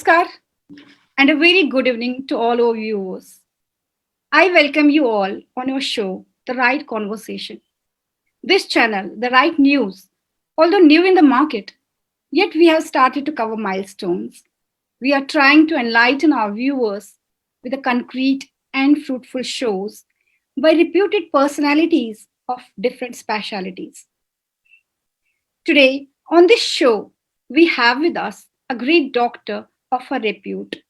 Namaskar and a very good evening to all our viewers. I welcome you all on our show, The Right Conversation. This channel, The Right News, although new in the market, yet we have started to cover milestones. We are trying to enlighten our viewers with the concrete and fruitful shows by reputed personalities of different specialities. Today, on this show, we have with us a great doctor of her repute.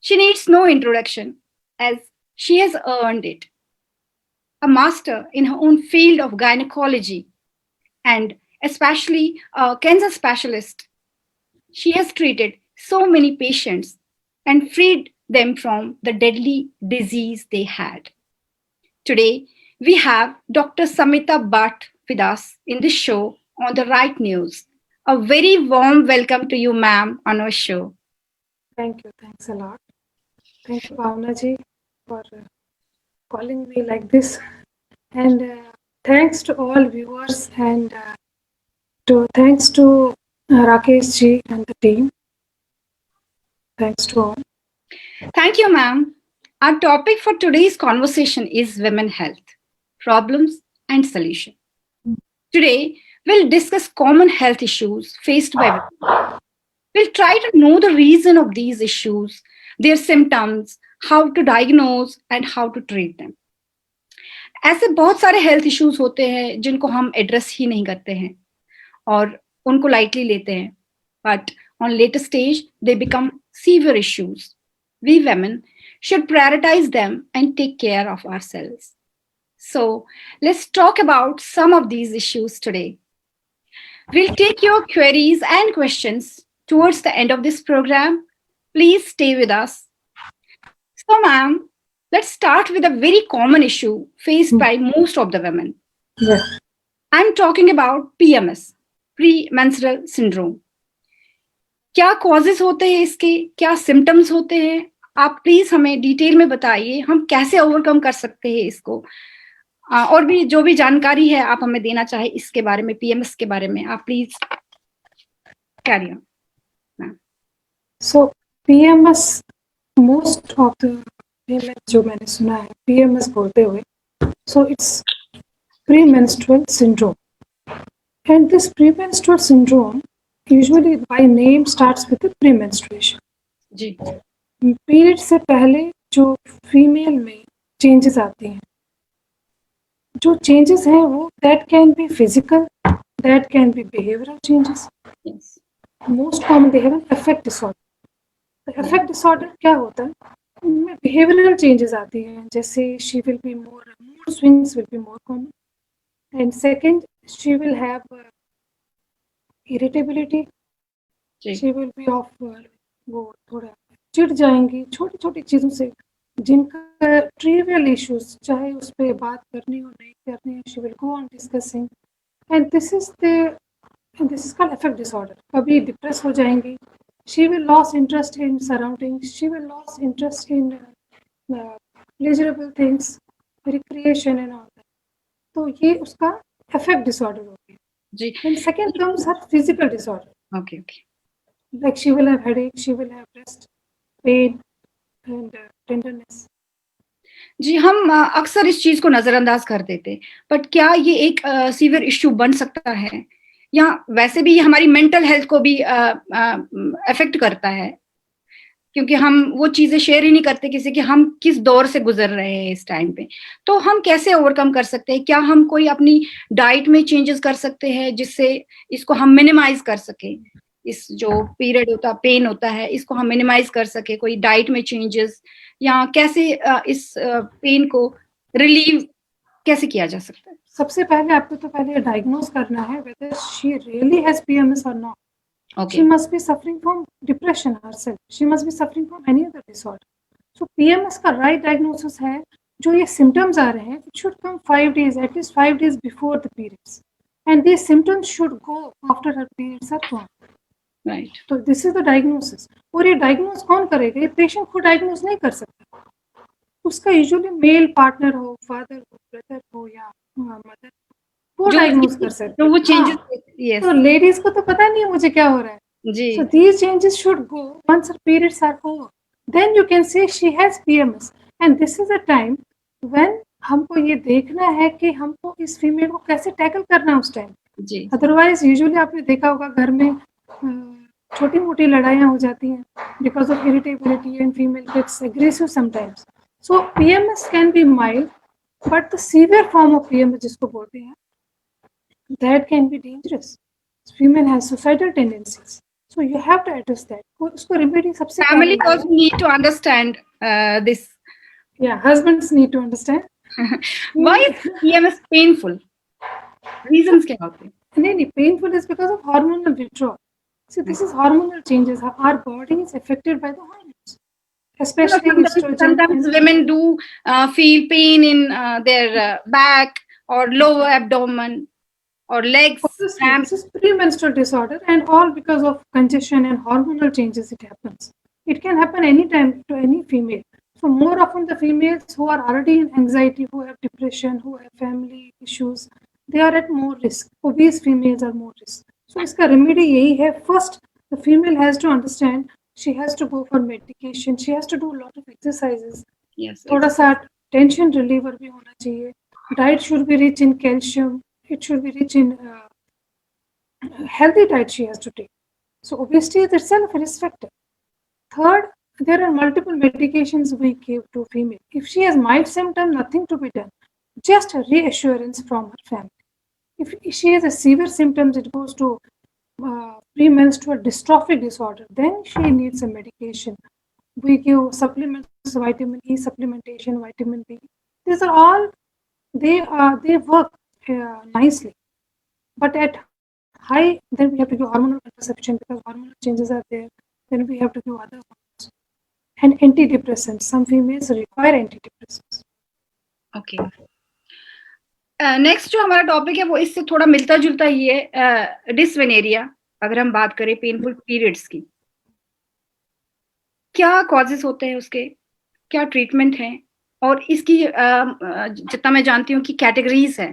She needs no introduction as she has earned it. A master in her own field of gynecology and especially a cancer specialist. She has treated so many patients and freed them from the deadly disease they had. Today, we have Dr. Samita Bhatt with us in this show on the Right News. A very warm welcome to you, ma'am, on our show. Thank you. Thanks a lot. Thank you, Bhavna ji, for calling me like this. And thanks to all viewers and thanks to Rakesh ji and the team. Thanks to all. Thank you, ma'am. Our topic for today's conversation is women health, problems and solution. Today, we'll discuss common health issues faced by women. We'll try to know the reason of these issues, their symptoms, how to diagnose and how to treat them. ऐसे बहुत सारे health issues होते हैं जिनको हम address ही नहीं करते हैं और उनको लाइटली लेते हैं but on later stage they become severe issues we women should prioritize them and take care of ourselves. So let's talk about some of these issues today. We'll take your queries and questions towards the end of this program. Please stay with us. So, ma'am, let's start with a very common issue faced by most of the women. Yeah. I'm talking about PMS, premenstrual syndrome. क्या causes होते हैं इसके, क्या symptoms होते हैं, आप please हमें detail में बताइए हम कैसे ओवरकम कर सकते हैं इसको और भी जो भी जानकारी है आप हमें देना चाहे इसके बारे में, पीएमएस के बारे में, आप please carry on. So PMS, most of the PMS जो मैंने सुना है PMS बोलते हुए, so it's premenstrual syndrome. And this premenstrual syndrome usually by name starts with the premenstruation. जी. पीरियड से पहले जो फीमेल में चेंजेस आते हैं, जो चेंजेस हैं वो that can be physical, that can be behavioural changes. Most common they have an affect disorder. Affect disorder क्या होता है, उनमें बिहेवियरल चेंजेस आती हैं, जैसे she will be more, mood swings will be more common. And second, she will have irritability, she will be of, वो थोड़ा चिढ़ जाएंगी छोटी छोटी चीज़ों से, जिनका ट्रिवियल इश्यूज चाहे उस पर बात करनी हो नहीं करनी, she will go on discussing. And this is called affect disorder. कभी डिप्रेस हो जाएंगी, she will loss interest in surrounding, she will loss interest in pleasurable things, recreation and all that. तो ये उसका अफेक्ट डिसऑर्डर हो गया जी. And second comes her physical disorder. Okay okay. Like she will have headache, she will have breast pain and tenderness. जी, हम अक्सर इस चीज को नजरअंदाज कर देते, बट क्या ये एक सीवियर इश्यू बन सकता है, या वैसे भी ये हमारी मेंटल हेल्थ को भी अफेक्ट करता है, क्योंकि हम वो चीजें शेयर ही नहीं करते किसी की, हम किस दौर से गुजर रहे हैं इस टाइम पे. तो हम कैसे ओवरकम कर सकते हैं, क्या हम कोई अपनी डाइट में चेंजेस कर सकते हैं जिससे इसको हम मिनिमाइज कर सके, इस जो पीरियड होता पेन होता है इसको हम मिनिमाइज कर सके, कोई डाइट में चेंजेस, या कैसे इस पेन को रिलीव कैसे किया जा सकता है? सबसे पहले आपको तो पहले डायग्नोज करना है whether she really has PMS or not. Okay. She must be suffering from depression herself. She must be suffering from any other disorder. So PMS का right diagnosis है, जो ये symptoms आ रहे हैं, it should come 5 days, at least 5 days before the periods, and these symptoms should go after her periods are gone. Right. तो this is the diagnosis. और ये diagnose कौन करेगा? ये पेशेंट खुद डायग्नोज नहीं कर सकता. उसका यूजुअली मेल पार्टनर हो, फादर हो, ब्रदर हो या मदर, वो डायग्नोज कर सकते. तो वो चेंजेस, तो लेडीज को तो पता नहीं है मुझे क्या हो रहा है, जी So these changes should go once her periods are over. Then you can say she has PMS. And this is a time when हमको ये देखना है कि हमको इस फीमेल को कैसे टैकल करना है उस टाइम. जी अदरवाइज यूजुअली आपने देखा होगा घर में छोटी मोटी लड़ाइयाँ हो जाती हैं because of irritability and female gets aggressive sometimes. So PMS can be mild, but the severe form of PMS जिसको बोलते हैं, that can be dangerous. Female has suicidal tendencies. So you have to address that. उसको remedy सबसे family पहले also need to understand this. Yeah, husbands need to understand. Why is PMS painful? Reasons क्या होते हैं? नहीं, painful is because of hormonal withdrawal. See, this is hormonal changes. Our body is affected by the hormones, especially estrogen. Sometimes women do feel pain in their back or lower abdomen or legs. Obviously, this is premenstrual disorder, and all because of congestion and hormonal changes it happens. It can happen anytime to any female. So more often the females who are already in anxiety, who have depression, who have family issues, they are at more risk. Obese females are more risk. So इसका remedy यही है. First, the female has to understand she has to go for medication. She has to do a lot of exercises. Yes. थोड़ा सा tension reliever भी होना चाहिए. Diet should be rich in calcium. It should be rich in healthy diet she has to take. So obesity is itself a risk factor. Third, there are multiple medications we give to female. If she has mild symptoms, nothing to be done. Just a reassurance from her family. If she has a severe symptoms, it goes to premenstrual dystrophic disorder. Then she needs a medication. We give supplements, vitamin E supplementation, vitamin B. These are all they work nicely. But at high, then we have to give hormonal contraception because hormonal changes are there. Then we have to give other hormones. And antidepressants. Some females require antidepressants. Okay. Next जो हमारा topic है वो इससे थोड़ा मिलता जुलता ही है, डिसवेनेरिया. अगर हम बात करें पेनफुल पीरियड्स की, क्या कॉजेस होते हैं उसके, क्या ट्रीटमेंट है, और इसकी जितना मैं जानती हूँ कि कैटेगरीज है.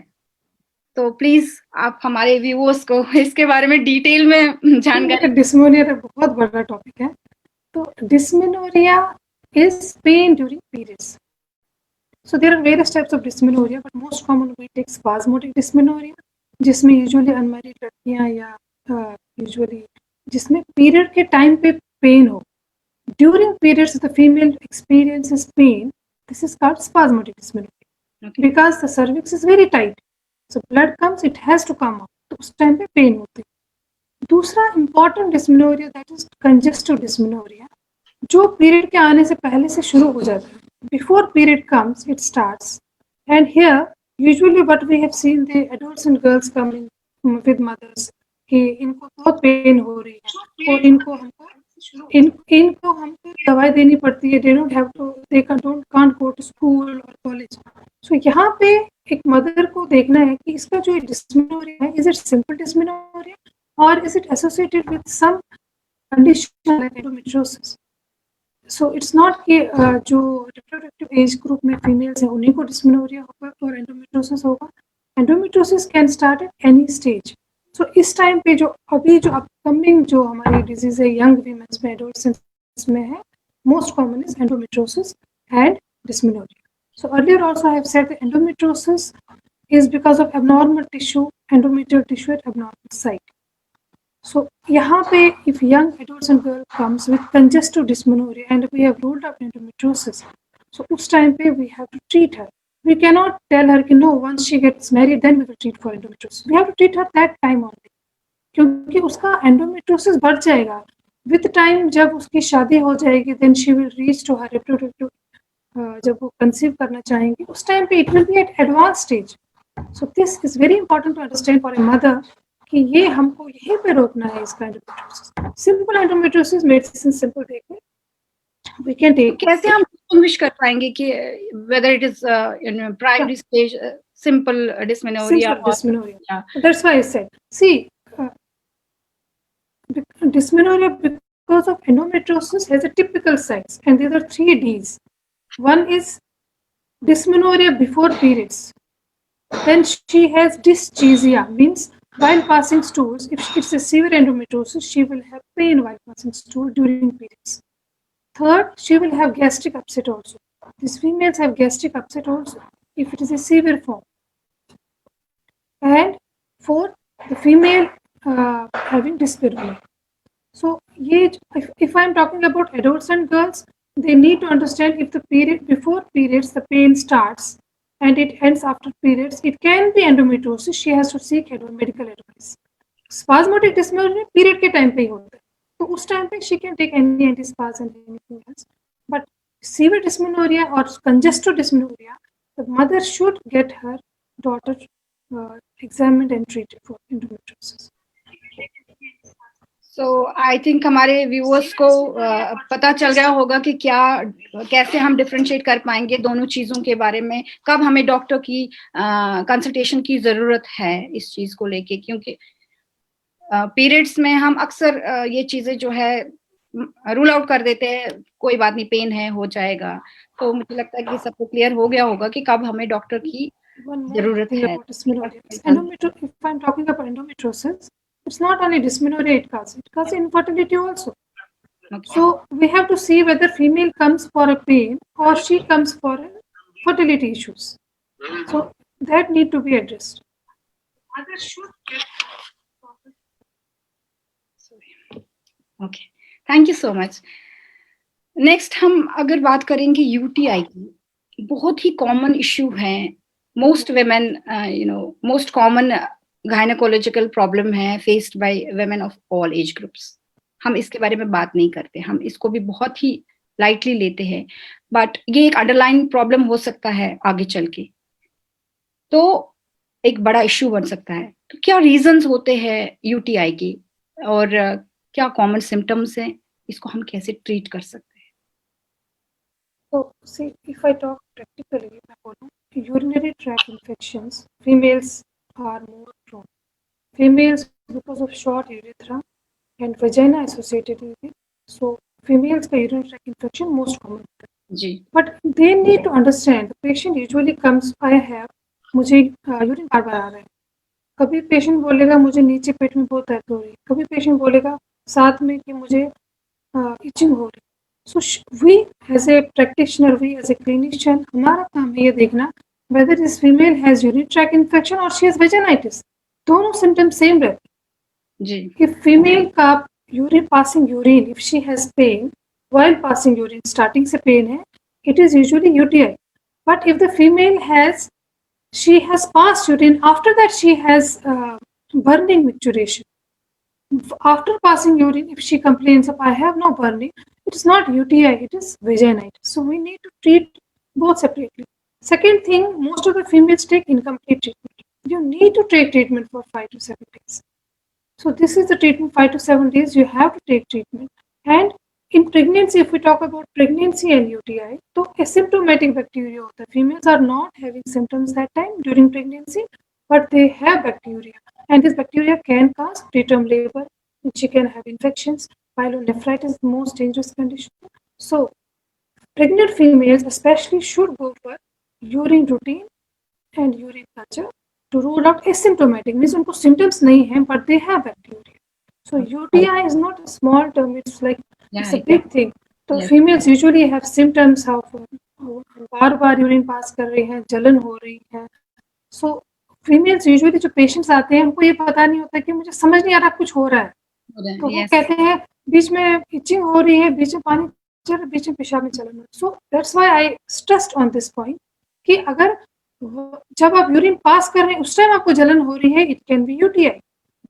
तो प्लीज आप हमारे व्यूअर्स को इसके बारे में डिटेल में जानकारी. डिस्मेनोरिया बहुत बड़ा टॉपिक है. तो dysmenorrhea is pain during periods. So there are various types of dysmenorrhea, but most common we take spasmodic dysmenorrhea, जिसमें usually unmarried लड़कियां या usually जिसमें period के time पे pain हो. During periods the female experiences pain. This is called spasmodic dysmenorrhea. Okay. Because the cervix is very tight. So blood comes, it has to come out. तो उस time पे pain होती है. दूसरा important dysmenorrhea that is congestive dysmenorrhea, जो period के आने से पहले से शुरू हो जाता है. Before period comes, it starts. And here, usually what we have seen, the adults and girls coming with mothers, कि इनको बहुत पेन हो रही है और इनको हमको दवाई देनी पड़ती है. They don't have to, they can't go to school or college. So यहाँ पे एक मदर को देखना है कि इसका जो dysmenorrhea है, is it simple dysmenorrhea or is it associated with some condition like endometriosis? So it's not कि जो reproductive age group में females हैं उन्हीं को dysmenorrhea होगा और endometriosis होगा. Endometriosis can start at any stage. So इस time पे जो अभी जो upcoming जो हमारी disease है young women में, adolescents में है, most common is endometriosis and dysmenorrhea. So earlier also I have said that endometriosis is because of abnormal tissue, endometrial tissue at abnormal site. So यहाँ पे if young adults and girl comes with congestive dysmenorrhea and we have ruled out endometriosis, so उस time पे we have to treat her. We cannot tell her कि no, once she gets married then we will treat for endometriosis. We have to treat her that time only, क्योंकि उसका endometriosis बढ़ जाएगा. With time जब उसकी शादी हो जाएगी then she will reach to her reproductive, जब वो conceive करना चाहेंगी उस time पे it will be at advanced stage. So this is very important to understand for a mother कि ये हमको यहीं पे रोकना है इसका endometriosis. Simple endometriosis medicine simple देखिए, we can take. कैसे हम distinguish कर पाएंगे कि whether it is in primary stage simple dysmenorrhea? Simple dysmenorrhea. Yeah. That's why I said. See, dysmenorrhea because of endometriosis has a typical signs, and these are 3 Ds. One is dysmenorrhea before periods. Then she has dysgeusia, means while passing stools, if it's a severe endometriosis, she will have pain while passing stool during periods. Third, she will have gastric upset also. These females have gastric upset also if it is a severe form. And fourth, the female having dyspareunia. So, if I'm talking about adults and girls, they need to understand if the period before periods the pain starts and it ends after periods, it can be endometriosis. She has to seek medical advice. Spasmodic dysmenorrhea period के time पे ही होता है, तो उस time पे she can take any antispasm and anything else. But severe dysmenorrhea or congestive dysmenorrhea, the mother should get her daughter examined and treated for endometriosis. So I think हमारे viewers को पता चल गया होगा कि क्या कैसे हम डिफरेंशिएट कर पाएंगे दोनों चीजों के बारे में, कब हमें डॉक्टर की कंसल्टेशन की जरूरत है इस चीज को लेके, क्योंकि पीरियड्स में हम अक्सर ये चीजें जो है रूल आउट कर देते हैं, कोई बात नहीं, पेन है, हो जाएगा. तो मुझे लगता है कि सबको क्लियर हो गया होगा कि कब हमें डॉक्टर की जरूरत है. If I'm talking about endometriosis, it's not only dysmenorrhea it causes infertility also. Okay. So we have to see whether female comes for a pain or she comes for fertility issues. So that need to be addressed. Mother should get. Okay, thank you so much. Next हम अगर बात करेंगे UTI की, बहुत ही common issue है. Most women most common gynaecological problem है faced by women of all age groups. हम इसके बारे में बात नहीं करते, हम इसको भी बहुत ही लाइटली लेते हैं, बट ये एक अंडरलाइन प्रॉब्लम हो सकता है आगे चल के, तो एक बड़ा इशू बन सकता है. तो क्या रीजंस होते हैं यूटीआई के और क्या कॉमन सिम्टम्स हैं, इसको हम कैसे ट्रीट कर सकते हैं? So see, if I talk practically, urinary tract infections, females are more prone. Females, because of short urethra and vagina associated with it, so females का urinary tract infection most common. जी. But they need to understand. The patient usually comes, I have, मुझे urine बार बार आ रहा है. कभी patient बोलेगा मुझे नीचे पेट में बहुत दर्द हो रही है, कभी पेशेंट बोलेगा साथ में कि मुझे इचिंग हो रही. So we as a practitioner, we as a clinician, हमारा काम है ये देखना whether this female has urinary tract infection or she has vaginitis. दोनों symptoms same रहते जी. If female का urine passing urine, if she has pain while passing urine, starting से pain है, it is usually UTI. But if the female has, she has passed urine, after that she has burning micturition. After passing urine, if she complains of I have no burning, it is not UTI, it is vaginitis. So we need to treat both separately. Second thing, most of the females take incomplete treatment. You need to take treatment for 5 to 7 days. So this is the treatment, 5 to 7 days you have to take treatment. And in pregnancy, if we talk about pregnancy and UTI, so asymptomatic bacteria होता है. Females are not having symptoms that time during pregnancy, but they have bacteria. And this bacteria can cause preterm labor, and she can have infections. Pyelonephritis is the most dangerous condition. So, pregnant females especially should go for urine routine and urine culture to rule out asymptomatic. Means उनको symptoms नहीं हैं, but they have bacteria. So UTI is not a small term; it's like it's a big thing. So females usually have symptoms of बार-बार urine pass कर रही हैं, जलन हो रही है. So फीमेल्स यूजुअली जो पेशेंट्स आते हैं उनको ये पता नहीं होता कि मुझे समझ नहीं आ रहा कुछ हो रहा है, तो वो कहते हैं बीच में इचिंग हो रही है, बीच में पानी चल रहा है, बीच में पेशाब में चलन. So that's why I stressed on this point कि अगर जब आप यूरिन पास कर रहे हैं उस टाइम आपको जलन हो रही है, it can be UTI.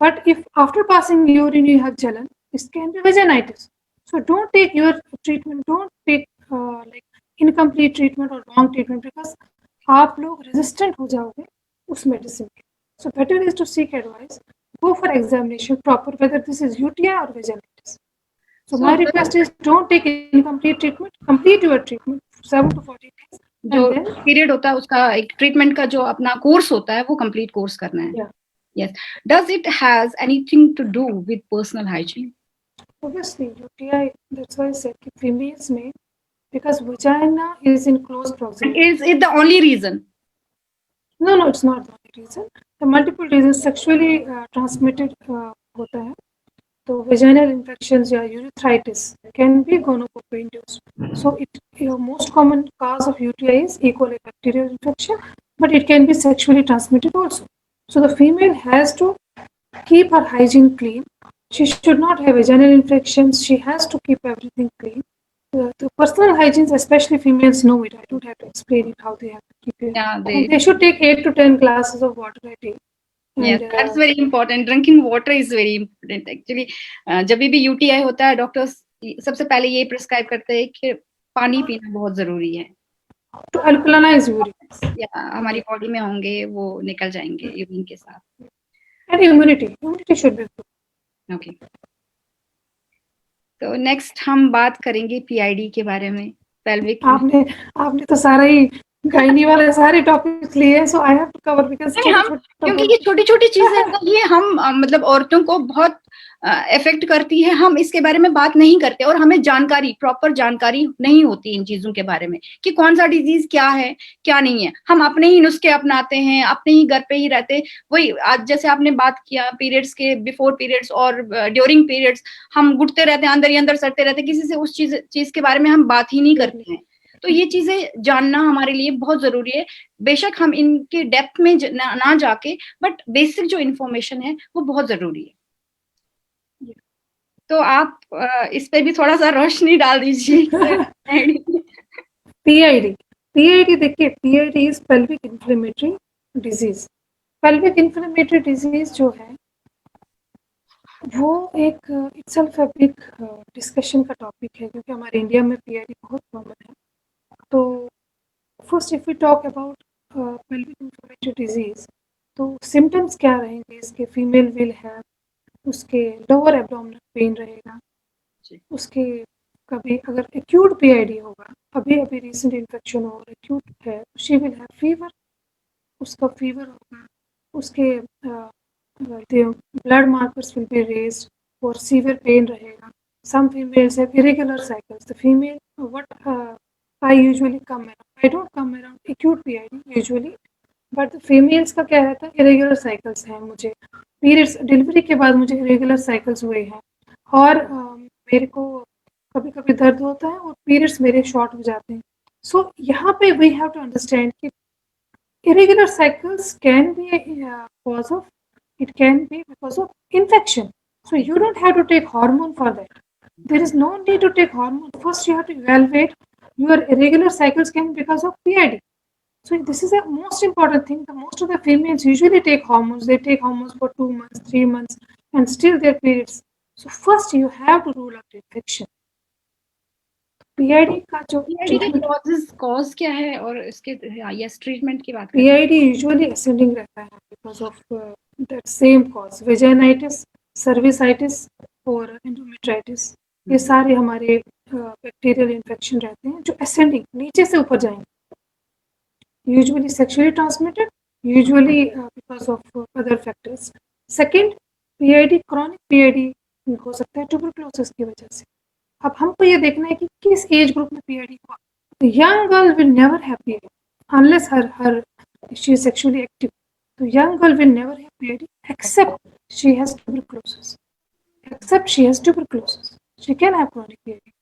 But if after passing urine you have जलन, it can be vaginitis. So don't take your treatment, don't take like incomplete treatment और रॉन्ग ट्रीटमेंट, बिकॉज आप लोग रेजिस्टेंट हो जाओगे उस मेडिसिन के. So better is to seek advice, go for examination proper whether this is UTI or vaginitis. So my request is don't take incomplete treatment, complete your treatment 7 to 14 days. जो period होता है उसका एक treatment का जो अपना course होता है वो कंप्लीट कोर्स करना है. Yes. Does it has anything to do with personal hygiene? Obviously UTI, that's why I said कि females में, because vagina is in close proximity. Is it the only reason? No, it's not the only reason. reason. The multiple reasons sexually transmitted होता है. तो vaginal infections या urethritis can be gonococcal induced. So most common cause of UTI is E. coli bacterial infection, but it can be sexually transmitted also. So the female has to keep her hygiene clean. She should not have vaginal infections. She has to keep everything clean. The personal hygiene, especially females know it. I don't have to explain it how they have to keep it. Yeah, And they should take 8 to 10 glasses of water a day. Yes, that's very important. Drinking water is very important actually. जब भी UTI होता है doctors सबसे पहले ये prescribe करते हैं कि पानी पीना बहुत जरूरी है. To alkalinize urine. या हमारी बॉडी में होंगे वो निकल जाएंगे यूरिन के साथ. And immunity should be good. Okay. तो नेक्स्ट हम बात करेंगे पीआईडी के बारे में. पेल्विक. आपने तो सारा ही गायनी वाले सारे टॉपिक्स लिए हैं, so I have to cover because क्योंकि ये छोटी-छोटी चीजें हैं ये हम मतलब औरतों को बहुत इफेक्ट करती है. हम इसके बारे में बात नहीं करते और हमें प्रॉपर जानकारी नहीं होती इन चीजों के बारे में कि कौन सा डिजीज क्या है क्या नहीं है. हम अपने ही नुस्खे अपनाते हैं, अपने ही घर पे ही रहते. वही आज जैसे आपने बात किया पीरियड्स के बिफोर पीरियड्स और ड्यूरिंग पीरियड्स हम घुटते रहते हैं, अंदर ही अंदर सड़ते रहते हैं, किसी से उस चीज के बारे में हम बात ही नहीं करते हैं. तो ये चीजें जानना हमारे लिए बहुत जरूरी है. बेशक हम इनके डेप्थ में ना जाके बट बेसिक जो इन्फॉर्मेशन है वो बहुत जरूरी है. तो आप इस पे भी थोड़ा सा रोशनी डाल दीजिए. पीआईडी देखिए, PID is pelvic inflammatory disease. Pelvic inflammatory disease जो है वो एक इटसेल्फ अ बिग डिस्कशन का टॉपिक है क्योंकि हमारे इंडिया में पीआईडी बहुत कॉमन है. तो first if we talk about pelvic inflammatory disease तो सिम्टम्स क्या रहेंगे इसके. फीमेल विल हैव उसके लोअर एब्डोमिनल पेन रहेगा. उसके कभी अगर एक्यूट पीआईडी होगा, अभी रिसेंट इन्फेक्शन हो और एक्यूट है, शी विल हैव फीवर. उसका फीवर होगा, उसके blood markers will be raised और सीवियर पेन रहेगा. Some females have irregular cycles. The female what I usually come around. I don't come around acute PID usually, but the females का क्या रहता है, irregular cycles हैं. मुझे periods delivery के बाद मुझे irregular cycles हुए हैं और मेरे को कभी कभी दर्द होता है और periods मेरे शॉर्ट हो जाते हैं. So यहाँ पे we have to understand कि irregular cycles can be a cause of, it can be because of infection. So you don't have to take hormone for that. There is no need to take hormone. First you have to evaluate your irregular cycles can be because of PID. So this is a most important thing. The most of the females usually take hormones. They take hormones for 2 months, 3 months, and still their periods. So first you have to rule out infection. PID का जो cause क्या है और इसके yes treatment की बात. PID usually ascending रहता है because of that same cause. Vaginitis, cervicitis और endometritis. ये सारे हमारे बैक्टीरियल इन्फेक्शन रहते हैं जो असेंडिंग नीचे से ऊपर जाएंगे. Usually sexually transmitted, usually because of other factors. Second, PID chronic PID हो सकता है ट्यूबरकुलोसिस की वजह से. अब हमको ये देखना है कि किस एज ग्रुप में पीआईडी हुआ. Young girl will never have PID unless her she is sexually active. तो young girl will never have PID except she has tuberculosis. She can have chronic PID.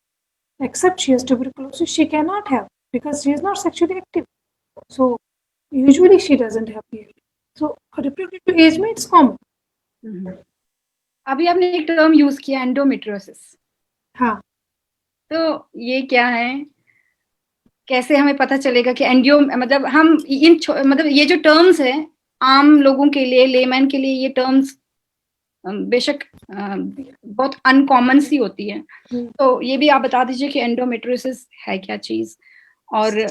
Except she has tuberculosis, she cannot have because she is not sexually active. So usually she doesn't have PID. So reproductive age में it's common. अभी आपने एक term use किया endometriosis. हाँ. तो ये क्या है, कैसे हमें पता चलेगा कि एंडियो मतलब हम इन मतलब ये जो टर्म्स है आम लोगों के लिए, लेमैन के लिए ये टर्म्स बेशक बहुत अनकॉमन सी होती है. तो ये भी आप बता दीजिए कि एंडोमेट्रियोसिस है क्या चीज और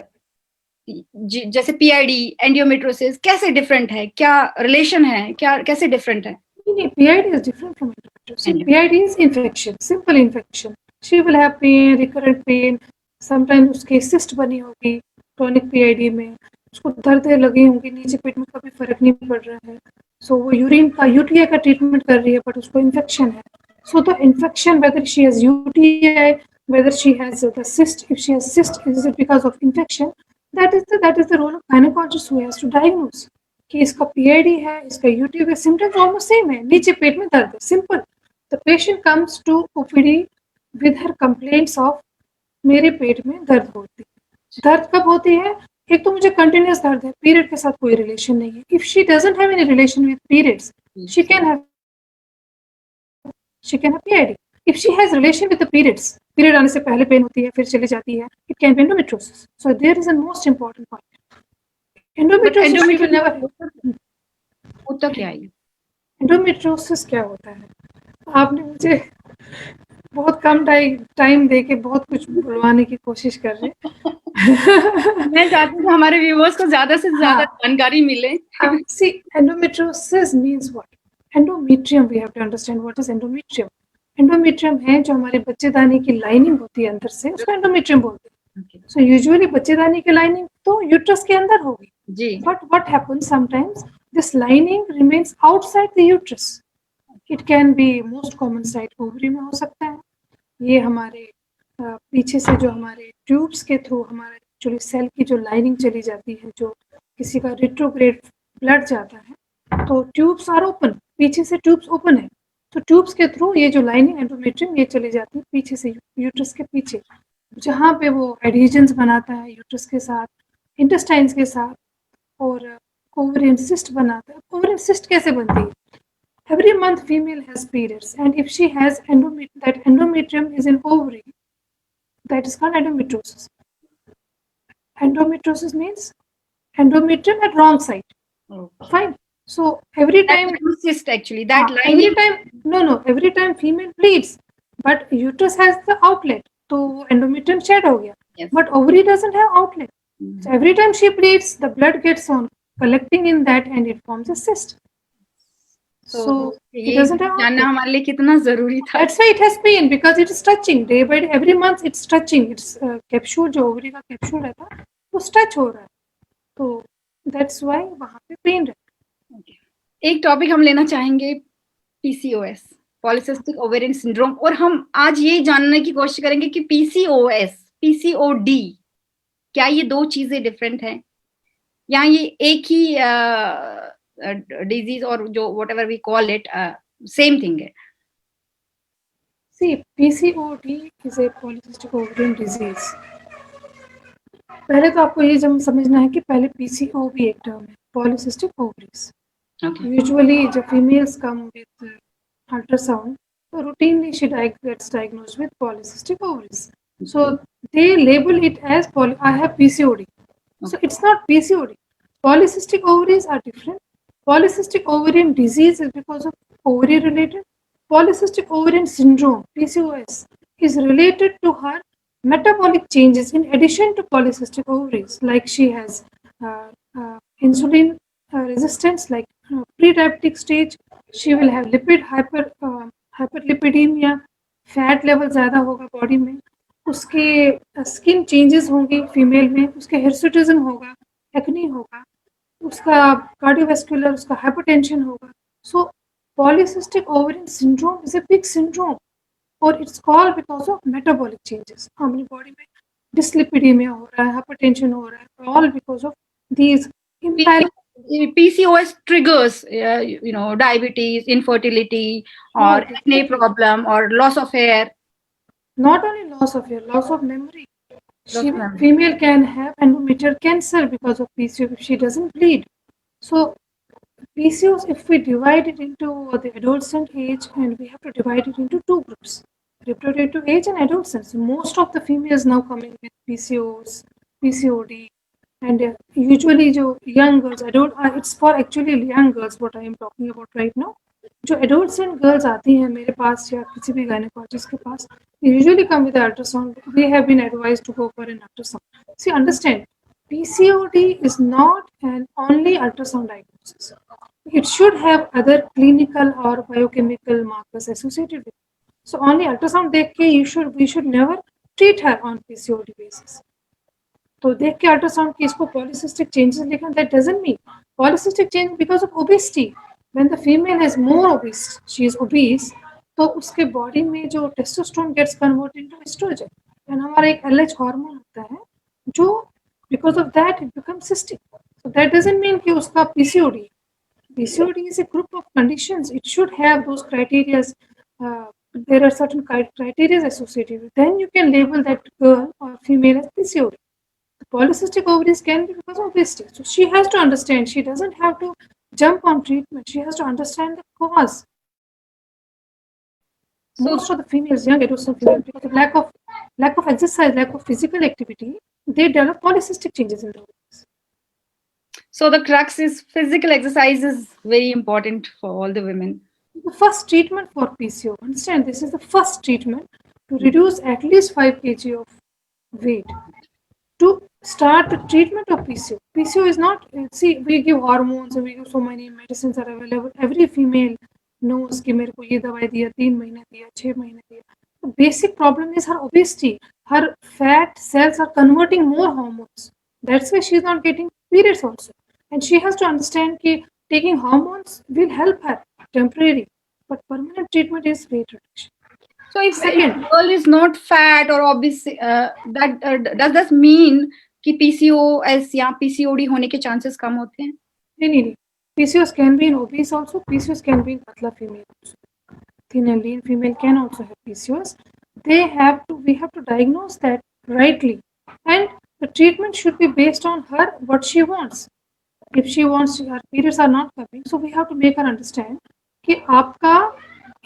जैसे पीआईडी एंडोमेट्रियोसिस कैसे डिफरेंट है, क्या रिलेशन है, क्या कैसे डिफरेंट है. PID is different from endometriosis. PID is infection, simple infection. She will have pain, recurrent pain. Sometimes उसके cyst बनी होगी chronic PID में, उसको दर्द लगी होंगी नीचे पेट में, कभी फर्क नहीं पड़ रहा है. So वो यूरिन का यूटीआई का ट्रीटमेंट कर रही है बट उसको इन्फेक्शन है. So the infection, whether she has UTI, whether she has the cyst, if she has cyst, is it because of infection? That is the role of gynecologist who has to diagnose. कि इसका PID है, इसका UTI है, symptoms almost same है, नीचे पेट में दर्द है, simple. The patient comes to OPD with her complaints of मेरे पेट में दर्द होती है। दर्द कब होती है? एक तो मुझे कंटिन्यूस दर्द है, पीरियड के साथ कोई रिलेशन नहीं है। If she doesn't have any relation with periods, she can have PID. If she has relation with the periods, period आने से पहले पेन होती है, फिर चली जाती है, it can be endometriosis. So there is a most important point. Endometriosis we will never. होता क्या है? Endometriosis क्या होता है? आपने मुझे बहुत कम टाइम देके बहुत कुछ बुलवाने की कोशिश कर रहे हैं। मैं चाहती हूँ हमारे व्यूअर्स को ज्यादा से ज्यादा जानकारी मिले। See, endometriosis means what? Endometrium, we have to understand what is endometrium. Endometrium है जो हमारे बच्चेदानी की लाइनिंग होती है अंदर से, उसको endometrium बोलते हैं। So usually बच्चेदानी की लाइनिंग तो यूट्रस के अंदर होगी, but what happens sometimes this lining remains outside the uterus. It can be most common site ovary में हो सकता है। ये हमारे पीछे से जो हमारे ट्यूब्स के थ्रू हमारे एक्चुअली सेल की जो लाइनिंग चली जाती है, जो किसी का रिट्रोग्रेड ब्लड जाता है तो ट्यूब्स आर ओपन, पीछे से ट्यूब्स ओपन है, तो ट्यूब्स के थ्रू ये जो लाइनिंग एंडोमेट्रियम ये चली जाती है पीछे से यूट्रस के पीछे, जहाँ पे वो एडहेजन्स बनाता है यूट्रस के साथ, इंटेस्टाइन्स के साथ, और ओवरियन सिस्ट बनाता है। ओवरियन सिस्ट कैसे बनती है? Every month female has periods, and if she has that endometrium is in ovary, that is called endometriosis. Endometriosis means endometrium at wrong side. Fine. So every time cyst actually that lining. every time female bleeds, but uterus has the outlet, so endometrium shed हो गया. Yes. But ovary doesn't have outlet. So every time she bleeds, the blood gets on collecting in that, and it forms a cyst. So it doesn't have जानना हमारे लिए कितना जरूरी था। That's why it has pain, because it is stretching day by day. Every month it's stretching. It's capsule जो ovary का capsule रहता है वो स्ट्रेच हो रहा है, तो that's why वहाँ पे पेन रहता है। एक टॉपिक हम लेना चाहेंगे PCOS, पॉलीसिस्टिक ओवेरियन सिंड्रोम, और हम आज ये जानने की कोशिश करेंगे कि PCOS, PCOD क्या ये दो चीजें डिफरेंट हैं या ये एक ही डिजीज और जो whatever we call it same thing है? See, PCOD is a polycystic ovarian disease. पहले तो आपको ये जब समझना है कि पहले PCO भी एक टर्म है, polycystic ovaries. Usually जब females come with ultrasound, so routinely she gets diagnosed with polycystic ovaries. So they label it as I have PCOD. So it's not PCOD. Polycystic ovaries are different. Polycystic ovarian disease is because of ovary related. Polycystic ovarian syndrome, PCOS, is related to her metabolic changes in addition to polycystic ovaries, like she has insulin resistance, like pre-diabetic stage, she will have hyperlipidemia, fat level ज़्यादा होगा body में, उसके skin changes होंगी female में, उसके hirsutism होगा, acne होगा, उसका कार्डियोवैस्कुलर, उसका हाइपरटेंशन होगा. So polycystic ovarian syndrome is a big syndrome और it's called because of metabolic changes. हमारी बॉडी में डिस्लिपिडीमिया हो रहा है, हाइपरटेंशन हो रहा है, all because of these PCOS triggers, diabetes, infertility, or acne problem, or loss of hair. Not only loss of hair, loss of memory. Female can have endometrial cancer because of PCOS if she doesn't bleed. So PCOS, if we divide it into the adolescent age, and we have to divide it into two groups, reproductive age and adolescence. Most of the females now coming with PCOS, PCOD, and usually जो young girls, it's for actually young girls what I am talking about right now. जो adolescent girls आती हैं मेरे पास या किसी भी gynecologist के पास, they usually come with ultrasound. They have been advised to go for an ultrasound. See, understand, PCOD is not an only ultrasound diagnosis. It should have other clinical or biochemical markers associated with it. So only ultrasound देख के we should never treat her on PCOD basis. तो देख के ultrasound की इसको polycystic changes लिखना, that doesn't mean polycystic change because of obesity. When the female has more obese, she is obese, तो उसके बॉडी में जो testosterone gets converted into estrogen, and हमारा एक LH हार्मोन होता है जो because of that it becomes cystic. So that doesn't mean कि उसका PCOD है. PCOD is a group of conditions. It should have those criteria. There are certain criteria associated with. Then you can label that girl or female as PCOD. The polycystic ovaries can be because of obesity. So she has to understand. She doesn't have to jump on treatment. She has to understand the cause. Most of the females, young adolescent females, because of lack of exercise, lack of physical activity, they develop polycystic changes in the ovaries. So the crux is physical exercise is very important for all the women. The first treatment for PCO, understand, this is the first treatment to reduce at least 5 kg of weight. To start the treatment of PCO. PCO is not, see, we give hormones and we give so many medicines are available. Every female knows कि मेरे को ये दवाई दिया 3 महीने दिया 6 महीने दिया. The basic problem is her obesity. Her fat cells are converting more hormones. That's why she's not getting periods also. And she has to understand that taking hormones will help her temporary, but permanent treatment is weight reduction. So if a girl is not fat or obese, does that mean कि PCOS या PCOD होने के chances कम होते हैं? नहीं. PCOS can be in obese also. PCOS can be in patla female also. Thin and lean female can also have PCOS. We have to diagnose that rightly, and the treatment should be based on her what she wants. If she wants, her periods are not coming, so we have to make her understand कि आपका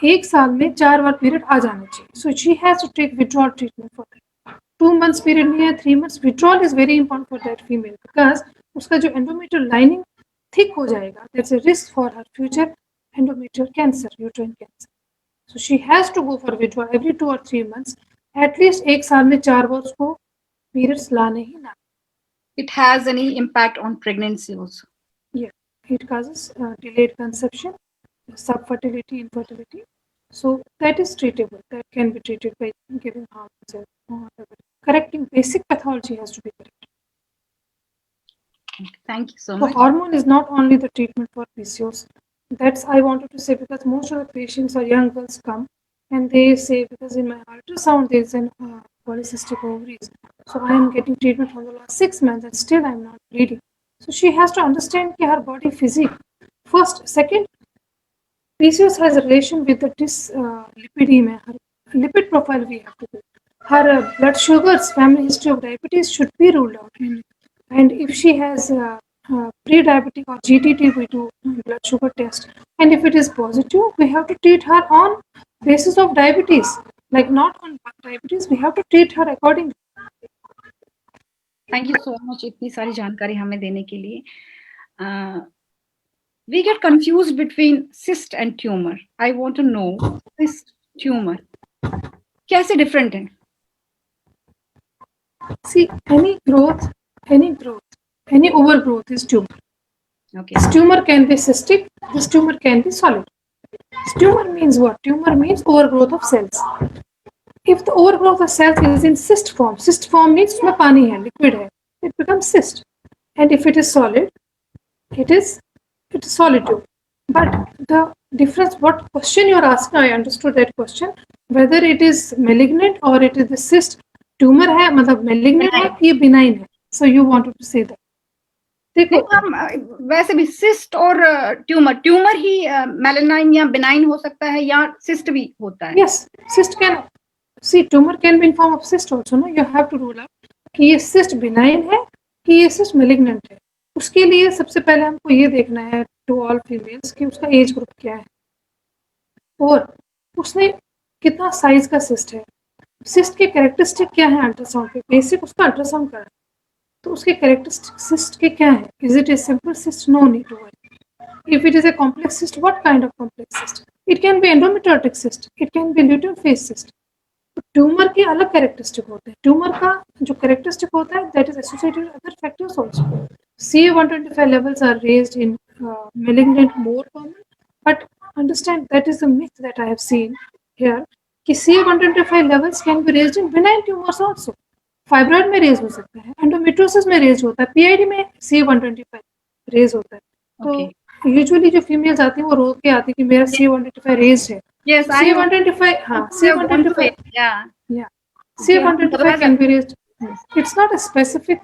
1 साल में 4 बार period आ जाना चाहिए. So she has to take withdrawal treatment for that. 2 months period नहीं है, 3 months withdrawal is very important for that female because उसका जो endometrial lining thick हो जाएगा. That's a risk for her future endometrial cancer, uterine cancer. So she has to go for withdrawal every 2 or 3 months. At least 1 साल में 4 बार उसको periods लाने ही ना. It has any impact on pregnancy also? Yeah, it causes delayed conception, subfertility, infertility. So that is treatable. That can be treated by giving hormones. Correcting basic pathology has to be corrected. Thank you so The much. hormone is not only the treatment for PCOS. That's I wanted to say because most of the patients or young girls come and they say because in my ultrasound there is an polycystic ovaries. So I am getting treatment for the last 6 months and still I am not bleeding. So she has to understand her body physique. First, second, PCOS has a relation with the dyslipidemia. Her lipid profile we have to do. Her blood sugars, family history of diabetes should be ruled out. And if she has pre-diabetic or GTT, we do blood sugar test. And if it is positive, we have to treat her on basis of diabetes. Like not on diabetes, we have to treat her accordingly. Thank you so much इतनी सारी जानकारी हमें देने के लिए. We get confused between cyst and tumor. I want to know cyst, tumor कैसे different है? See, any overgrowth is tumor. Okay. This tumor can be cystic, this tumor can be solid. This tumor means what? Tumor means overgrowth of cells. If the overgrowth of cells is in cyst form means उसमें पानी है, liquid है, it becomes cyst. And if it is solid, it is solid tumor. But the difference, what question you are asking, I understood that question, whether it is malignant or it is the cyst, tumor है, मतलब malignant है, ये benign है. So you wanted to say that. देखो हम वैसे भी cyst और ट्यूमर ही मेलानाइन या बिनाइन हो सकता है या सिस्ट भी होता है. Yes, cyst can see tumor can be in form of cyst also. No, you have to rule out कि ये cyst benign है कि ये cyst malignant है. उसके लिए सबसे पहले हमको ये देखना है to all females कि उसका एज ग्रुप क्या है और उसने कितना साइज का सिस्ट है. सिस्ट के कैरेक्टरिस्टिक क्या है अल्ट्रासाउंड पे, बेसिक उसका अल्ट्रासाउंड करा तो उसके कैरेक्टरिस्टिक सिस्ट के क्या है. Is it a simple cyst? No need to worry. If it is a complex cyst, what kind of complex cyst? It can be endometriotic cyst, it can be luteal phase cyst. Tumour के अलग characteristic होते हैं. Tumour का जो characteristic होता है that is associated with other factors also. CA-125 levels are raised in malignant more common, but understand that is a myth that I have seen here कि CA-125 levels can be raised in benign tumors also. Fibroid में raise हो सकता है, endometriosis में raise होता है, PID में CA-125 raise होता है. तो यूजुअली जो फीमेल्स आती हैं वो रो के आती है कि मेरा CA-125 रेज है. Yes, CA-125 हाँ CA-125 yeah CA-125 can be raised. It's not a specific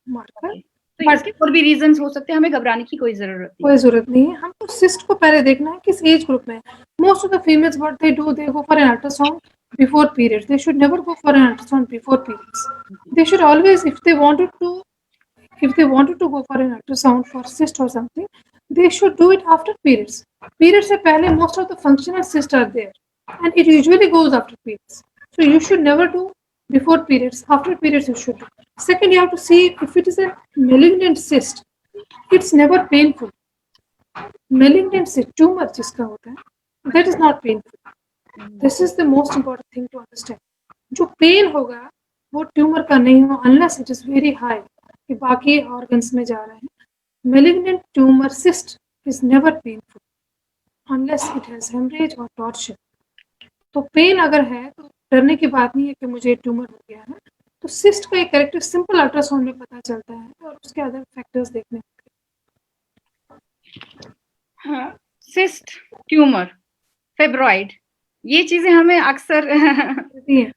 marker. तो But इसके और भी रीजंस हो सकते हैं, हमें घबराने की कोई जरूरत नहीं। कोई जरूरत नहीं है, हमको सिस्ट को पहले देखना है किस एज ग्रुप में। Most of the females what they do, they go for an ultrasound before periods. They should never go for an ultrasound before periods. They should always, if they wanted to go for an ultrasound for cyst or something, they should do it after periods. Periods से पहले most of the functional cysts are there, and it usually goes after periods. So you should never do before periods. After periods you should do. Second, you have to see if it is a malignant cyst. It's never painful. Malignant cyst, tumor जिसका होता है, that is not painful. This is the most important thing to understand. जो pen होगा वो tumour का नहीं हो, unless it is very high कि बाकी ऑर्गन्स में जा रहे हैं। Malignant tumor cyst is never painful unless it has hemorrhage or torsion. तो पेन अगर है तो डरने की बात नहीं है कि मुझे ट्यूमर हो गया है। तो सिस्ट का एक कैरेक्टर सिंपल अल्ट्रासाउंड में पता चलता है और उसके अदर फैक्टर्स देखने हाँ, सिस्ट, ट्यूमर, फेब्रॉइड, ये चीजें हमें अक्सर होती है।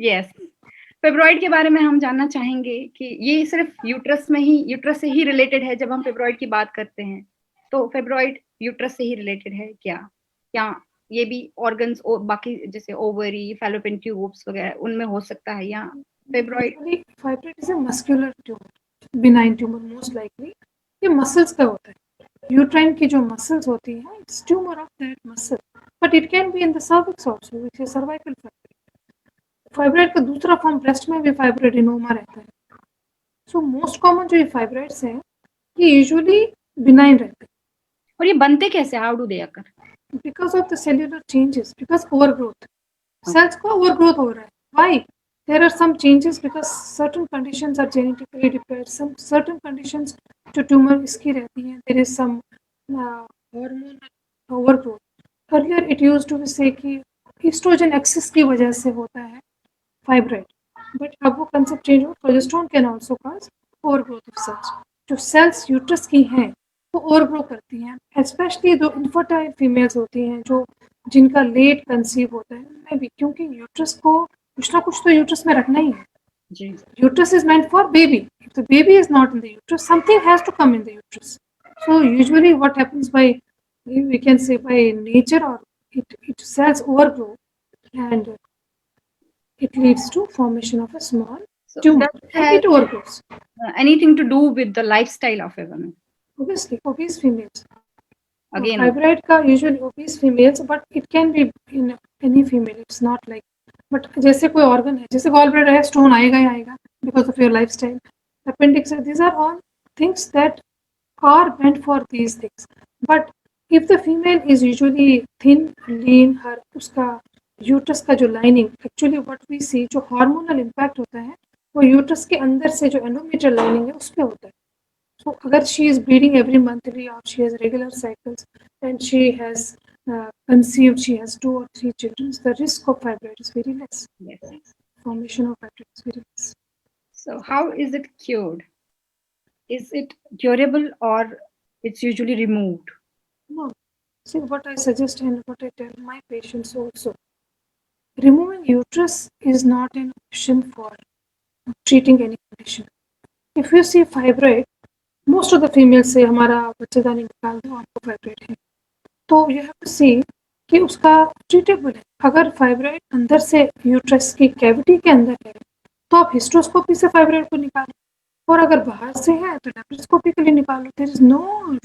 यस, फेब्रॉइड के बारे में हम जानना चाहेंगे कि ये सिर्फ यूट्रस से ही रिलेटेड है। जब हम फेब्रॉइड की बात करते हैं तो फेब्रॉइड यूट्रस से ही रिलेटेड है क्या ये भी ऑर्गन्स और बाकी जैसे ओवरी, फैलोपियन ट्यूब्स वगैरह उनमें हो सकता है, या fibroid is a muscular tumour, benign tumour most likely. ये मसल्स का होता है। यूट्राइन की जो मसल्स होती हैं, it's tumour of that muscle, but it can be in the cervix also, which is cervical fibroid. Fibroid का दूसरा फॉर्म ब्रेस्ट में भी फाइब्रोएडेनोमा रहता है। सो मोस्ट कॉमन जो ये फाइब्रॉइड्स हैं ये यूजुअली बिनाइन रहते हैं। और ये बनते कैसे, how do they occur? Because of the cellular changes, because overgrowth, cells का ओवरग्रोथ हो रहा है। Why? there are some changes because certain conditions are genetically depressed, some certain conditions जो tumor इसकी रहती हैं, there is some hormonal overgrowth। earlier it used to be say कि estrogen excess की वजह से होता है fibroid, but अब वो concept change हुआ, progesterone can also cause overgrowth of cells। जो cells uterus की हैं वो ओवरग्रो करती हैं, स्पेशली जो इनफर्टाइल फीमेल्स होती हैं, जो जिनका लेट कंसीव होता है, मैं भी, क्योंकि यूट्रस को कुछ ना कुछ तो यूट्रस में रखना ही है। Uterus is meant for baby. If the baby is not in the uterus, something has to come in the uterus. So usually what happens by, we can say by nature, or it cells overgrow and it leads to formation of a small tumor, and it overgrows. Anything to do with the lifestyle of a woman? Obviously, obese females. Again, fibroid का usually obese females, but it can be in any female. It's not like, but जैसे कोई organ है, जैसे gallbladder है, stone आएगा ही आएगा because of your lifestyle. Appendix, these are all things that are meant for these things. But if the female is usually thin, lean, her उसका uterus का जो lining, actually what we see, जो hormonal impact होता है वो uterus के अंदर से जो endometrial lining है उस पे होता है। So अगर she is bleeding every monthly, or she has regular cycles, and she has conceived, she has 2 or 3 children, the risk of fibroid is very less. yes. Formation of fibroid is very less. So how is it cured? Is it curable or it's usually removed? No. See, what I suggest and what I tell my patients also, removing uterus is not an option for treating any condition. If you see fibroid, most of the females say हमारा बच्चेदानी निकाल दो, आपको fibroid है, तो you have to see कि उसका treatable है। अगर फाइब्रोइड अंदर से यूट्रस की कैविटी के अंदर है तो आप हिस्ट्रोस्कोपी से फाइब्रोइड को निकालो, और अगर बाहर से है तो लेप्रोस्कोपी के लिए निकालो। There is no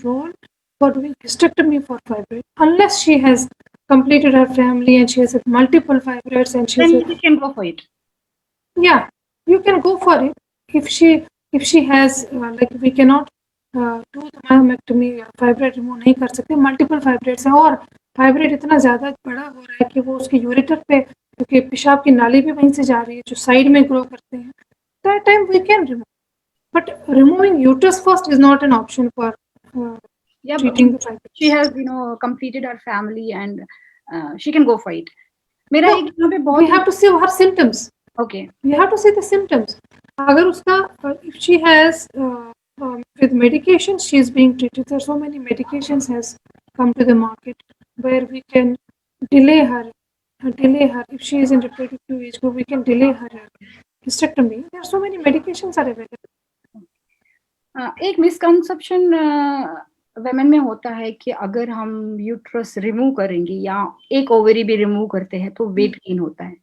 role for doing hysterectomy for fibroid unless she has completed her family and she has multiple fibroids and she then you can go for it. Yeah, you can go for it if she has like we cannot do the myomectomy, fibroid remove नहीं कर सकते, multiple fibroids हैं और fibroid इतना ज़्यादा बड़ा हो रहा है कि वो उसके यूरेटर पे, क्योंकि पेशाब की नाली भी वहीं से जा रही है जो साइड में ग्रो करते हैं, that time we can remove. But removing uterus first is not an option for treating the fibroids. She has completed her family and she can go for it. मेरा एक यहाँ पे बहुत, we have to see her symptoms. Okay. We have to see the symptoms. अगर उसका if she has with medications she is being treated, there are so many medications has come to the market where we can delay her. If she is in reproductive age group, we can delay her hysterectomy. There are so many medications are available. हाँ, एक misconception women में होता है कि अगर हम uterus remove करेंगे या एक ओवरी भी रिमूव करते हैं तो वेट गेन होता है।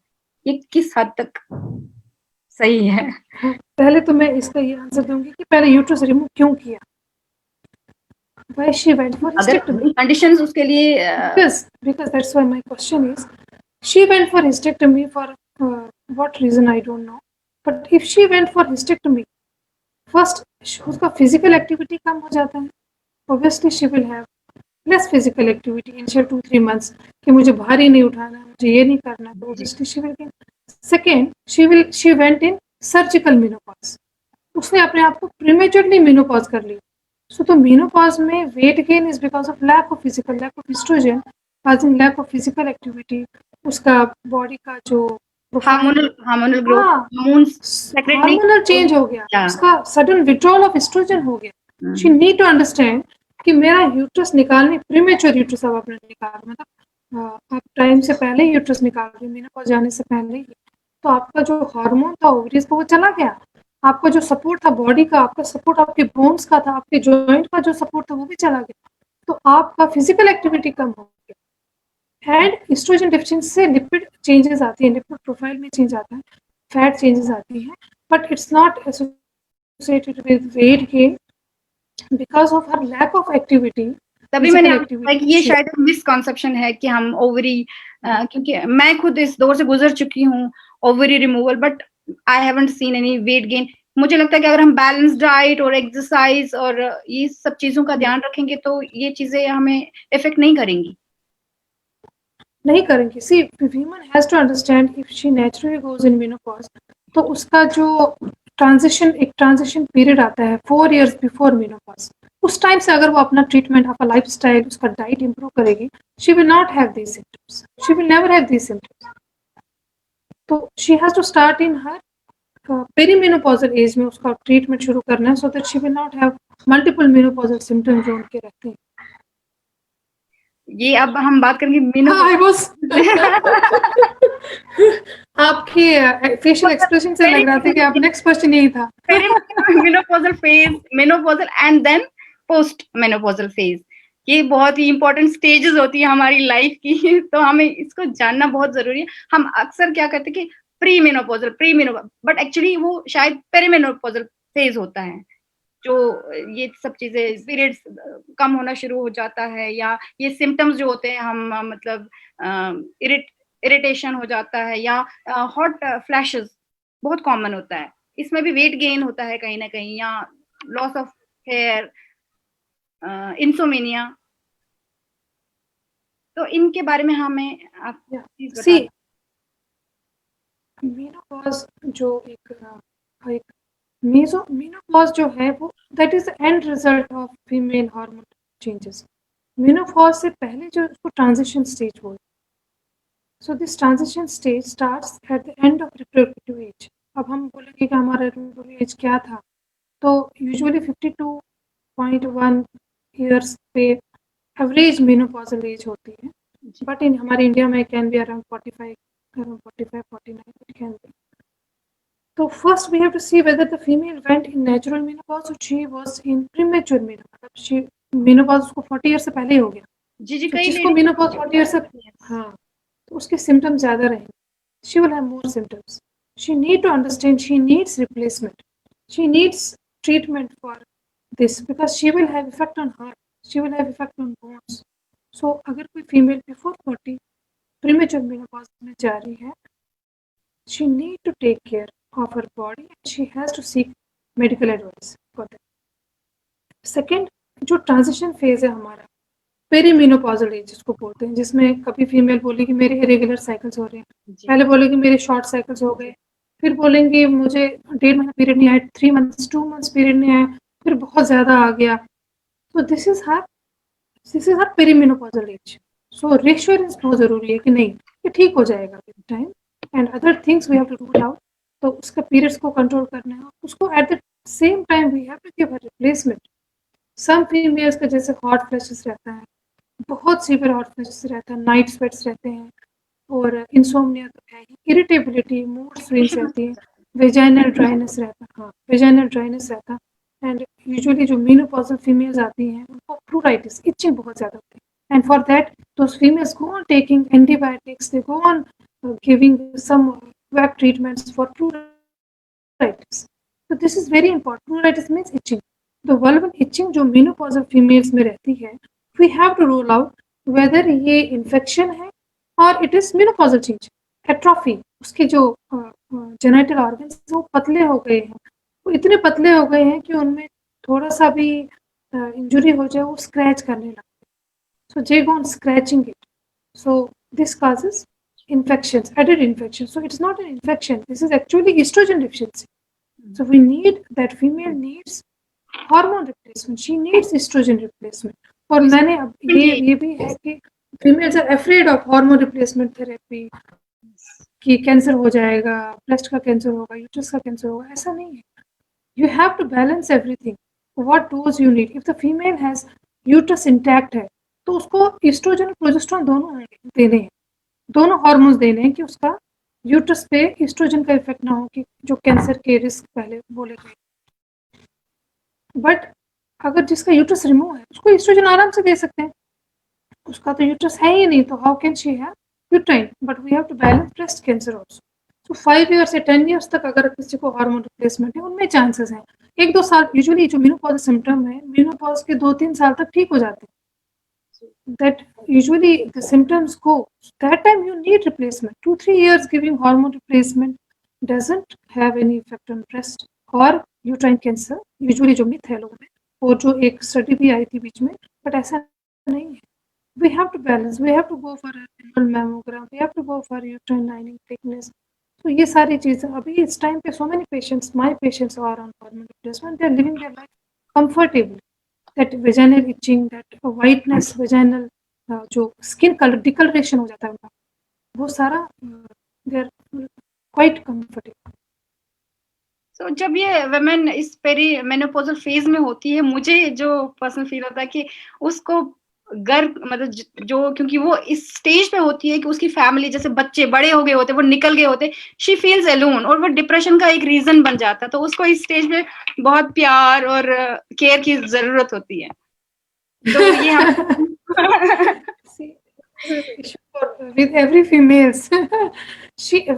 ये किस हद तक सही है? हाँ, पहले तो मैं इसका ये आंसर दूंगी कि पहले यूट्रस रिमूव क्यों किया, why she went for अगर hysterectomy, कंडीशंस उसके लिए because that's why my question is she went for hysterectomy for what reason I don't know, but if she went for hysterectomy, first उसका physical activity कम हो जाता है, obviously she will have less physical activity initial 2-3 months कि मुझे भारी नहीं उठाना, मुझे ये नहीं करना, तो obviously she will gain. Second, she went in surgical menopause, उसने अपने आप को prematurely menopause कर लिया. So the menopause में weight gain is because of lack of estrogen, causing lack of physical activity. उसका body का जो हार्मोनल ग्रोथ, हार्मोनल चेंज हो गया, उसका सडन विड्रॉल ऑफ एस्ट्रोजन हो गया. शी नीड टू अंडरस्टैंड कि मेरा यूट्रस निकालने, प्रीमेच्योर यूट्रस अब आपने निकाला, मतलब आप टाइम से पहले यूट्रस निकाल रही, मेनोपॉज जाने से पहले ही, तो आपका जो हार्मोन था ओवरीज का वो चला गया, आपका जो सपोर्ट था बॉडी का, आपका सपोर्ट आपके बोन्स का था, आपके जॉइंट का जो सपोर्ट था वो भी चला गया, तो आपका फिजिकल एक्टिविटी कम हो गया. एंड एस्ट्रोजन डेफिशिएंसी से लिपिड चेंजेस आती हैं, लिपिड प्रोफाइल में चेंज आता है, फैट चेंजेस आती हैं, but it's not associated with weight gain because of her lack of activity. तभी मैंने आपको कि ये शायद मिसकंसेप्शन है कि हम ओवरी, क्योंकि मैं खुद इस दौर से गुजर चुकी हूँ, ovary removal, but I haven't seen any weight gain. मुझे लगता है कि अगर हम बैलेंस डाइट और एक्सरसाइज और ये सब चीजों का ध्यान रखेंगे तो ये चीजें हमें इफेक्ट नहीं करेंगी. सी women has to understand if she naturally goes in menopause, तो उसका जो एक ट्रांजिशन पीरियड आता है 4 years बिफोर menopause, उस टाइम से अगर वो अपना ट्रीटमेंट, आपका लाइफस्टाइल, उसका डाइट इंप्रूव करेगी, she will not have these symptoms, she will never have these symptoms. तो she has to start in her perimenopausal age में उसका ट्रीटमेंट शुरू करना है, so that she will not have multiple menopausal symptoms जो उनके रहते हैं. ये अब हम बात करेंगे आपके फेशियल एक्सप्रेशन से लग रहा था कि आप नेक्स्ट क्वेश्चन यही था. Menopausal phase, menopausal and then post menopausal phase, ये बहुत ही इंपॉर्टेंट स्टेजेस होती है हमारी लाइफ की, तो हमें इसको जानना बहुत जरूरी है. हम अक्सर क्या करते हैं कि प्री मेनोपॉजल, बट एक्चुअली वो शायद पेरीमेनोपॉजल फेज होता है, जो ये सब चीजें, पीरियड्स कम होना शुरू हो जाता है, या ये सिम्टम्स जो होते हैं, हम मतलब इरिटेशन हो जाता है, या हॉट फ्लैशेस बहुत कॉमन होता है. इसमें भी वेट गेन होता है कहीं ना कहीं, या लॉस ऑफ हेयर, इंसोमेनिया. तो इनके बारे में हमें आप प्लीज बताइए. मेनोपॉज जो एक मेनोपॉज जो है वो that is the end result of female hormone changes. Menopause से पहले जो उसको ट्रांजिशन स्टेज बोलते हैं. So this transition stage starts at the end of reproductive age. अब हम बोलेंगे कि हमारा रिप्रोडक्टिव एज क्या था, तो यूजुअली 52.1 ईयर्स पे एवरेज मेनोपॉजल एज होती है, बट इन हमारे इंडिया में can be around 45, 49 it can be. So first we have to see whether the female went in natural menopause or she was in premature menopause. She menopause उसको 40 year से पहले ही हो गया. जी जी, तो जिसको menopause 40 year से, हाँ, तो उसके symptoms ज़्यादा रहेंगे. She will have more symptoms. She need to understand she needs replacement. She needs treatment for this because she will have effect on her. She will have effect on bones. So अगर कोई female before 40 premature menopause में जा रही है, she need to take care of her body and she has to seek medical advice for that. Second, जो transition phase है हमारा, perimenopausal as जिसको बोलते हैं, जिसमें कभी फीमेल बोलेगी मेरे इरेगुलर साइकिल्स हो रहे हैं, पहले बोलेगी मेरे शॉर्ट साइकिल्स हो गए, फिर बोलेंगे मुझे 1.5 महीना पीरियड नहीं आया, 3 months 2 months पीरियड नहीं आया, फिर बहुत ज़्यादा आ गया. तो this is her perimenopausal age. So reassurance बहुत ज़रूरी है कि नहीं, ये ठीक हो जाएगा with time, and other things we have to rule out. तो उसका पीरियड्स को कंट्रोल करना है, उसको at the same time we have to give her replacement. Some females का जैसे हॉट फ्लैशेस रहता है, बहुत सीवियर हॉट फ्लैशेस रहता है, नाइट स्वेट्स रहते हैं, और इंसोम्निया तो है ही, इरिटेबिलिटी, मूड स्विंग्स रहती है, वेजाइनल ड्राइनेस रहता है, हाँ वेजाइनल ड्राइनेस रहता है, एंड यूजुअली जो मेनोपॉजल फीमेल्स आती हैं उनको प्लूराइटिस, इचिंग बहुत ज़्यादा होती है, and for that those females go on taking antibiotics, they go on giving some web treatments for pruritus. So this is very important. Pruritus means itching. The vulval itching जो menopausal females में रहती है, we have to rule out whether ये infection है और it is menopausal change. Atrophy, उसके जो genital organs वो पतले हो गए हैं, वो इतने पतले हो गए हैं कि उनमें थोड़ा सा भी इंजुरी हो जाए वो स्क्रैच करने लगते हैं. So they go on scratching it. So this causes infections, added infections. So it's not an infection. This is actually estrogen deficiency. So we need, that female needs hormone replacement. She needs estrogen replacement. और मैंने अब ये भी है कि females are afraid of hormone replacement therapy कि cancer हो जाएगा, ब्रेस्ट का कैंसर होगा, यूट्रस का कैंसर होगा. ऐसा नहीं है. You have to balance everything. What dose you need. If the female has uterus intact है तो उसको estrogen और progesterone दोनों देने हैं, दोनों हार्मोन्स देने हैं कि उसका यूट्रस पे एस्ट्रोजन का इफेक्ट ना हो कि जो कैंसर के रिस्क पहले बोले गए. बट अगर जिसका यूट्रस रिमूव है उसको एस्ट्रोजन आराम से दे सकते हैं, उसका तो यूट्रस है ही नहीं, तो how can she have uterine. But we have to balance breast cancer also. तो 5 ईयर से 10 ईयर्स तक अगर किसी को हार्मोन रिप्लेसमेंट है उनमें चांसेस हैं. 1-2 साल यूजुअली जो मेनोपॉज सिम्टम है, मेनोपॉज के 2-3 साल तक ठीक हो जाते हैं. That usually the symptoms go. That time you need replacement. 2-3 years giving hormone replacement doesn't have any effect on breast or uterine cancer. Usually जो मिथ है लोगों में, और जो एक स्टडी भी आई थी बीच में, but ऐसा नहीं है. We have to balance. We have to go for an annual mammogram. We have to go for uterine lining thickness. So ये सारी चीजें अभी इस टाइम पे so many patients, my patients are on hormone replacement. They are living their life comfortably. That vaginal itching, that whiteness, vaginal जो skin color discoloration हो जाता है उनका, वो सारा they are quite comfortable. So जब ये women इस पेरी मेनोपॉजल फेज में होती है, मुझे जो पर्सनल फील होता है कि उसको मतलब जो, क्योंकि वो इस स्टेज पे होती है कि उसकी फैमिली, जैसे बच्चे बड़े हो गए होते, वो निकल गए होते, शी फील्स अलोन, और वो डिप्रेशन का एक रीजन बन जाता है. तो उसको इस स्टेज पे बहुत प्यार और केयर की जरूरत होती है. तो ये with every females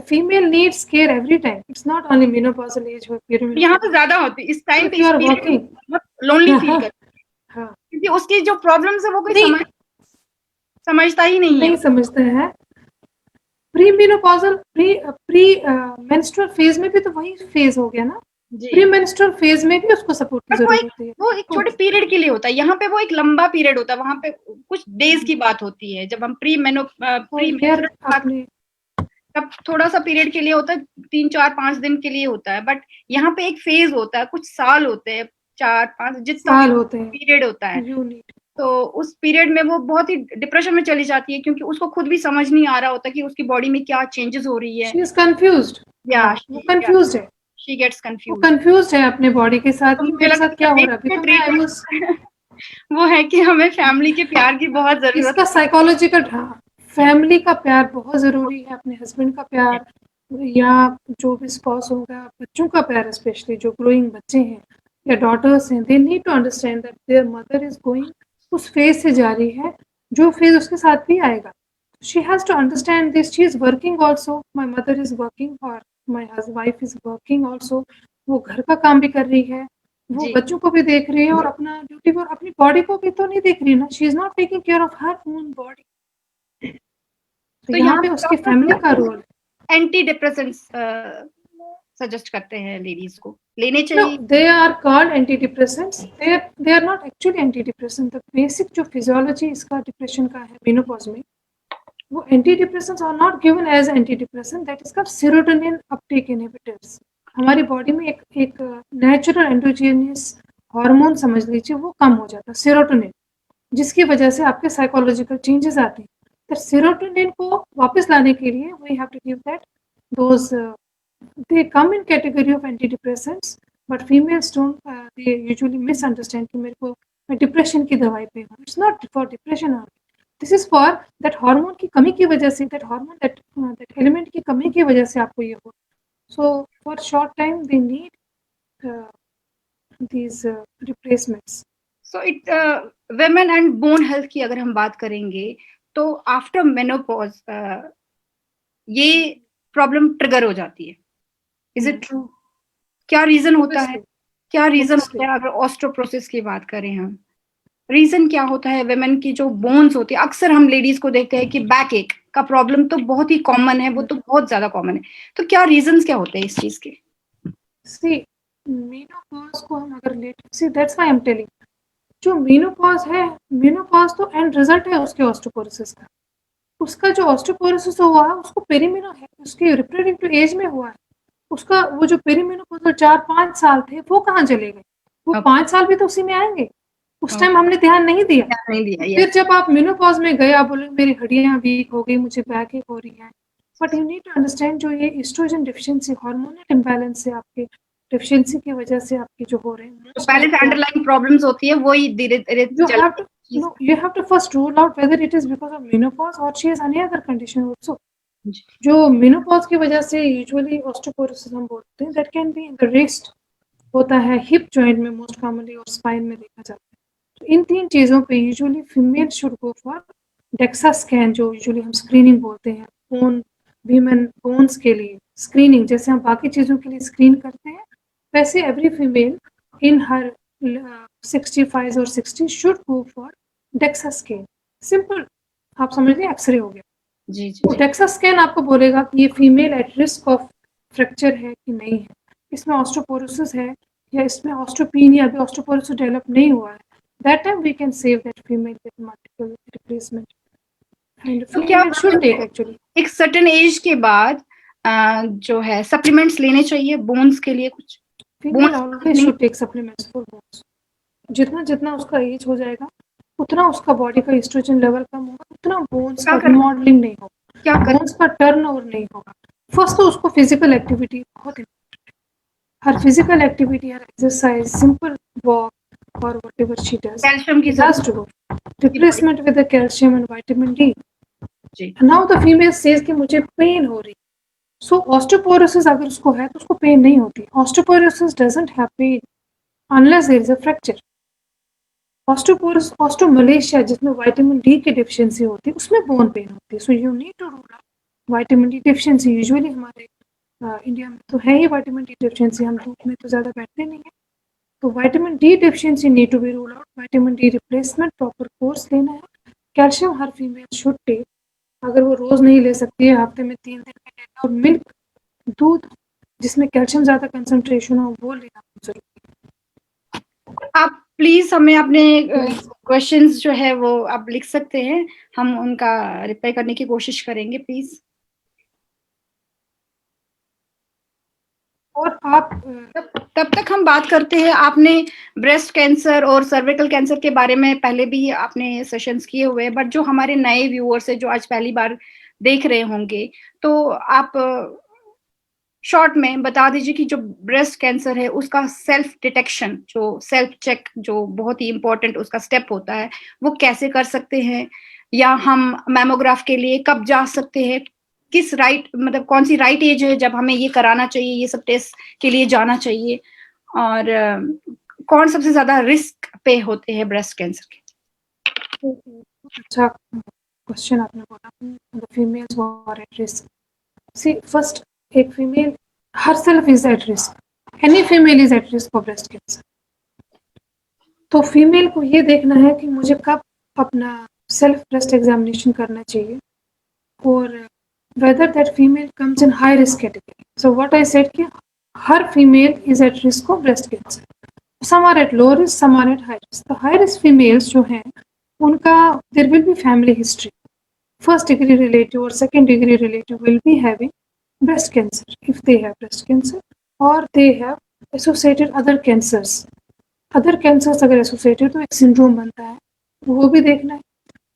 female needs care every time. It's not only menopausal age or period. यहाँ पे ज्यादा होती है इस टाइम पे. You are working, बहुत लोनली फील करती है, क्योंकि उसकी जो प्रॉब्लम्स है वो कोई समझता ही नहीं समझता है. Pre menopausal pre menstrual phase में भी तो वही फेज हो गया ना. प्री मेंस्ट्रुअल फेज में भी उसको सपोर्ट की जरूरत होती है. वो एक छोटे पीरियड के लिए होता है, यहाँ पे वो एक लंबा पीरियड होता है, वहाँ पे कुछ डेज की बात होती है. जब हम प्री तब थोड़ा सा पीरियड के लिए होता है, 3-4-5 दिन के लिए होता है. बट यहाँ पे एक फेज होता है, कुछ साल होते हैं, 4-5 जितना पीरियड होता है. तो उस पीरियड में वो बहुत ही डिप्रेशन में चली जाती है, क्योंकि उसको खुद भी समझ नहीं आ रहा होता कि उसकी बॉडी में क्या चेंजेस हो रही है. She is confused. वो confused है. She gets confused. वो confused है अपने बॉडी के साथ कि मेरे साथ क्या हो रहा है. वो है कि हमें फैमिली के प्यार की बहुत जरूरत है. इसका साइकोलॉजिकल, फैमिली का प्यार बहुत जरूरी है. अपने हस्बैंड का प्यार या जो भी स्पाउस होगा, बच्चों का प्यार, स्पेशली जो ग्रोइंग बच्चे हैं या डॉटर्स हैं, they need to understand that their mother is going उस फेज से जा रही है जो फेज उसके साथ भी आएगा. She has to understand this. She is working also. My mother is working और my wife is working also. वो घर का काम भी कर रही है, वो बच्चों को भी देख रही है और अपना ड्यूटी पर अपनी बॉडी को भी तो नहीं देख रही ना. She is not taking care of her own body. तो यहाँ पे उसकी फैमिली का रोल. एंटी डिप्रेसेंट्स सजेस्ट करते हैं लेडीज को लेने चाहिए. They are called anti depressants. They are not actually anti depressant. The basic जो फिजियोलॉजी इसका डिप्रेशन का है मेनोपॉज में, वो anti depressants are not given as anti depressant. That is called serotonin uptake inhibitors. हमारी बॉडी में एक natural एंडोजेनियस hormone समझ लीजिए, वो कम हो जाता है, सेरोटोनिन, जिसकी वजह से आपके साइकोलॉजिकल चेंजेस आते हैं. तो सेरोटोनिन को वापस लाने के लिए we have to give that dose. They come in category of anti depressants, but females don't. They usually misunderstand कि मेरे को मैं डिप्रेशन की दवाई पे हूँ. It's not for depression. This is for that hormone की कमी की वजह से, दैट हार्मोन दैट एलिमेंट की कमी की वजह से आपको ये हो. So for short time they need these replacements. So it women and bone health की अगर हम बात करेंगे तो आफ्टर मेनोपॉज ये प्रॉब्लम ट्रिगर हो जाती है. Is it true? क्या रीजन होता है? क्या रीजन होता है? अगर ऑस्ट्रोप्रोसिस की बात करें हम, रीजन क्या होता है? वेमेन की जो बोन्स होती है, अक्सर हम लेडीज को देखते हैं कि बैक एक का प्रॉब्लम तो बहुत ही कॉमन है, वो तो बहुत ज्यादा कॉमन है. तो क्या रीजंस क्या होते हैं इस चीज के? See, मेनोपॉज को हम अगर let see that's why I am telling, जो मेनोपॉज है, मेनोपॉज तो एंड रिजल्ट है उसके ऑस्टियोपोरोसिस का. उसका जो ऑस्टियोपोरोसिस हुआ है उसको पेरीमेनो है, उसके रिप्रोडक्टिव एज में हुआ है. उसका वो जो पेरीमेनोपॉजल 4-5 साल थे वो कहाँ चले गए? वो Okay. 5 साल भी तो उसी में आएंगे. उस Okay. टाइम हमने ध्यान नहीं दिया. नहीं दिया. फिर Yes. जब आप मेनोपॉज में गए, आप बोले मेरी हड्डियां वीक हो गई, मुझे बैक एक हो रही है. But you need to understand, जो ये एस्ट्रोजन डिफिशिएंसी, हार्मोनल इम्बैलेंस से, आपके डिफिशिएंसी की वजह से आपके जो हो रहे हैं, तो पहले से अंडरलाइन प्रॉब्लम्स होती है, वही धीरे-धीरे you have to first rule out whether it is because of menopause or she has any other condition also. जो मेनोपॉज की वजह से यूजुअली ऑस्टियोपोरोसिस हम बोलते हैं, that can be in the wrist, होता है हिप जॉइंट में मोस्ट कॉमनली, और स्पाइन में देखा जाता है. तो इन 3 चीज़ों पे usually female should go for DEXA scan, जो यूजुअली हम स्क्रीनिंग बोलते हैं. बोन, वीमेन बोन्स के लिए स्क्रीनिंग, जैसे हम बाकी चीज़ों के लिए स्क्रीन करते हैं, वैसे एवरी फीमेल इन हर 65 और 60 should go for DEXA scan. Simple, आप समझ लीजिए एक्सरे हो गया. जी जी. डेक्सा स्कैन आपको बोलेगा कि ये female at risk of fracture है कि नहीं है, इसमें ऑस्टियोपोरोसिस है या इसमें ऑस्टियोपीनिया, अभी ऑस्टियोपोरोसिस डेवलप नहीं हुआ है. That time we can save that female with multiple replacement. And तो क्या फीमेल शुड टेक एक्चुअली एक सर्टेन एज के बाद जो है सप्लीमेंट्स लेने चाहिए बोन्स के लिए? कुछ female always should take supplements for bones. जितना जितना उसका एज हो जाएगा, उतना उसका बॉडी का एस्ट्रोजन लेवल कम होगा, उतना बोन्स का रिमॉडलिंग नहीं होगा, क्या बोन्स का टर्नओवर नहीं होगा. फर्स्ट तो उसको फिजिकल एक्टिविटी बहुत इम्पोर्टेंट है. Her physical activity, her exercise, simple walk और व्हाटएवर शी डज, कैल्शियम की replacement with the calcium and vitamin D. जी. नाउ द फीमेल सेज कि मुझे पेन हो रही. सो ऑस्टियोपोरोसिस अगर उसको है तो उसको पेन नहीं होती. Osteoporosis doesn't have pain unless there is a fracture. Osteoporosis, osteomalacia, जिसमें विटामिन डी की डेफिशिएंसी होती है, उसमें बोन पेन होती है. So you need to rule out vitamin D deficiency. Usually हमारे इंडिया में तो है ही विटामिन डी डेफिशिएंसी, हम धूप में तो ज़्यादा बैठते नहीं है. तो vitamin D deficiency need to be rule out. Vitamin D replacement proper course लेना है. कैल्शियम हर फीमेल शुड टेक. अगर वो रोज़ नहीं ले सकती है, हफ्ते में 3 दिन में लेना. और मिल्क, दूध जिसमें कैल्शियम ज़्यादा कंसंट्रेशन हो, वो लेना जरूरी है. आप प्लीज हमें अपने क्वेश्चंस जो है वो आप लिख सकते हैं, हम उनका रिप्लाई करने की कोशिश करेंगे प्लीज. और आप तब तक हम बात करते हैं. आपने ब्रेस्ट कैंसर और सर्विकल कैंसर के बारे में पहले भी आपने सेशंस किए हुए हैं, बट जो हमारे नए व्यूअर्स है जो आज पहली बार देख रहे होंगे, तो आप शॉर्ट में बता दीजिए कि जो ब्रेस्ट कैंसर है उसका सेल्फ डिटेक्शन, जो सेल्फ चेक, जो बहुत ही इंपॉर्टेंट उसका स्टेप होता है, वो कैसे कर सकते हैं, या हम मैमोग्राफ के लिए कब जा सकते हैं, किस मतलब कौन सी राइट एज है जब हमें ये कराना चाहिए, ये सब टेस्ट के लिए जाना चाहिए, और कौन सबसे ज्यादा रिस्क पे होते हैं ब्रेस्ट कैंसर के? अच्छा क्वेश्चन आपने बोला. The females who are at risk. See first, एक female herself is at risk. Any female is at risk of breast cancer. तो फीमेल को ये देखना है कि मुझे कब अपना सेल्फ ब्रेस्ट एग्जामिनेशन करना चाहिए, और whether that female comes in high risk category. So what I said कि हर female is at risk of breast cancer. Some are at low risk, some are at high risk. The high risk females जो हैं उनका there will be family history. First degree relative or second degree relative will be having breast cancer if they have breast cancer, or they have associated other cancers. Other cancers अगर associated तो एक syndrome बनता है, वो भी देखना है.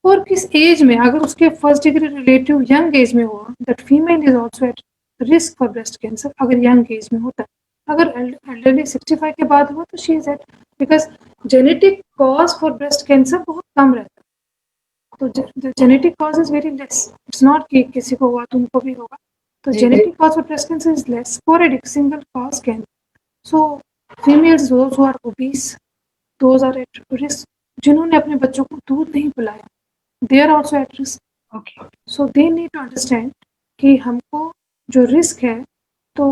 और किस एज में, अगर उसके first degree relative young age में हुआ, that female is also at risk for breast cancer. अगर यंग एज में होता है, अगर एल्डरली 65 के बाद हुआ तो she is at, because genetic cause for breast cancer बहुत कम रहता है. तो genetic cause is very less. It's not कि किसी को हुआ तो उनको भी होगा. तो genetic cause for breast cancer is less. Sporadic single cause can. So females those who are obese, those are at risk, जिन्होंने अपने बच्चों को दूध नहीं पिलाया, they are also at risk. Okay, so they need to understand कि हमको जो रिस्क है तो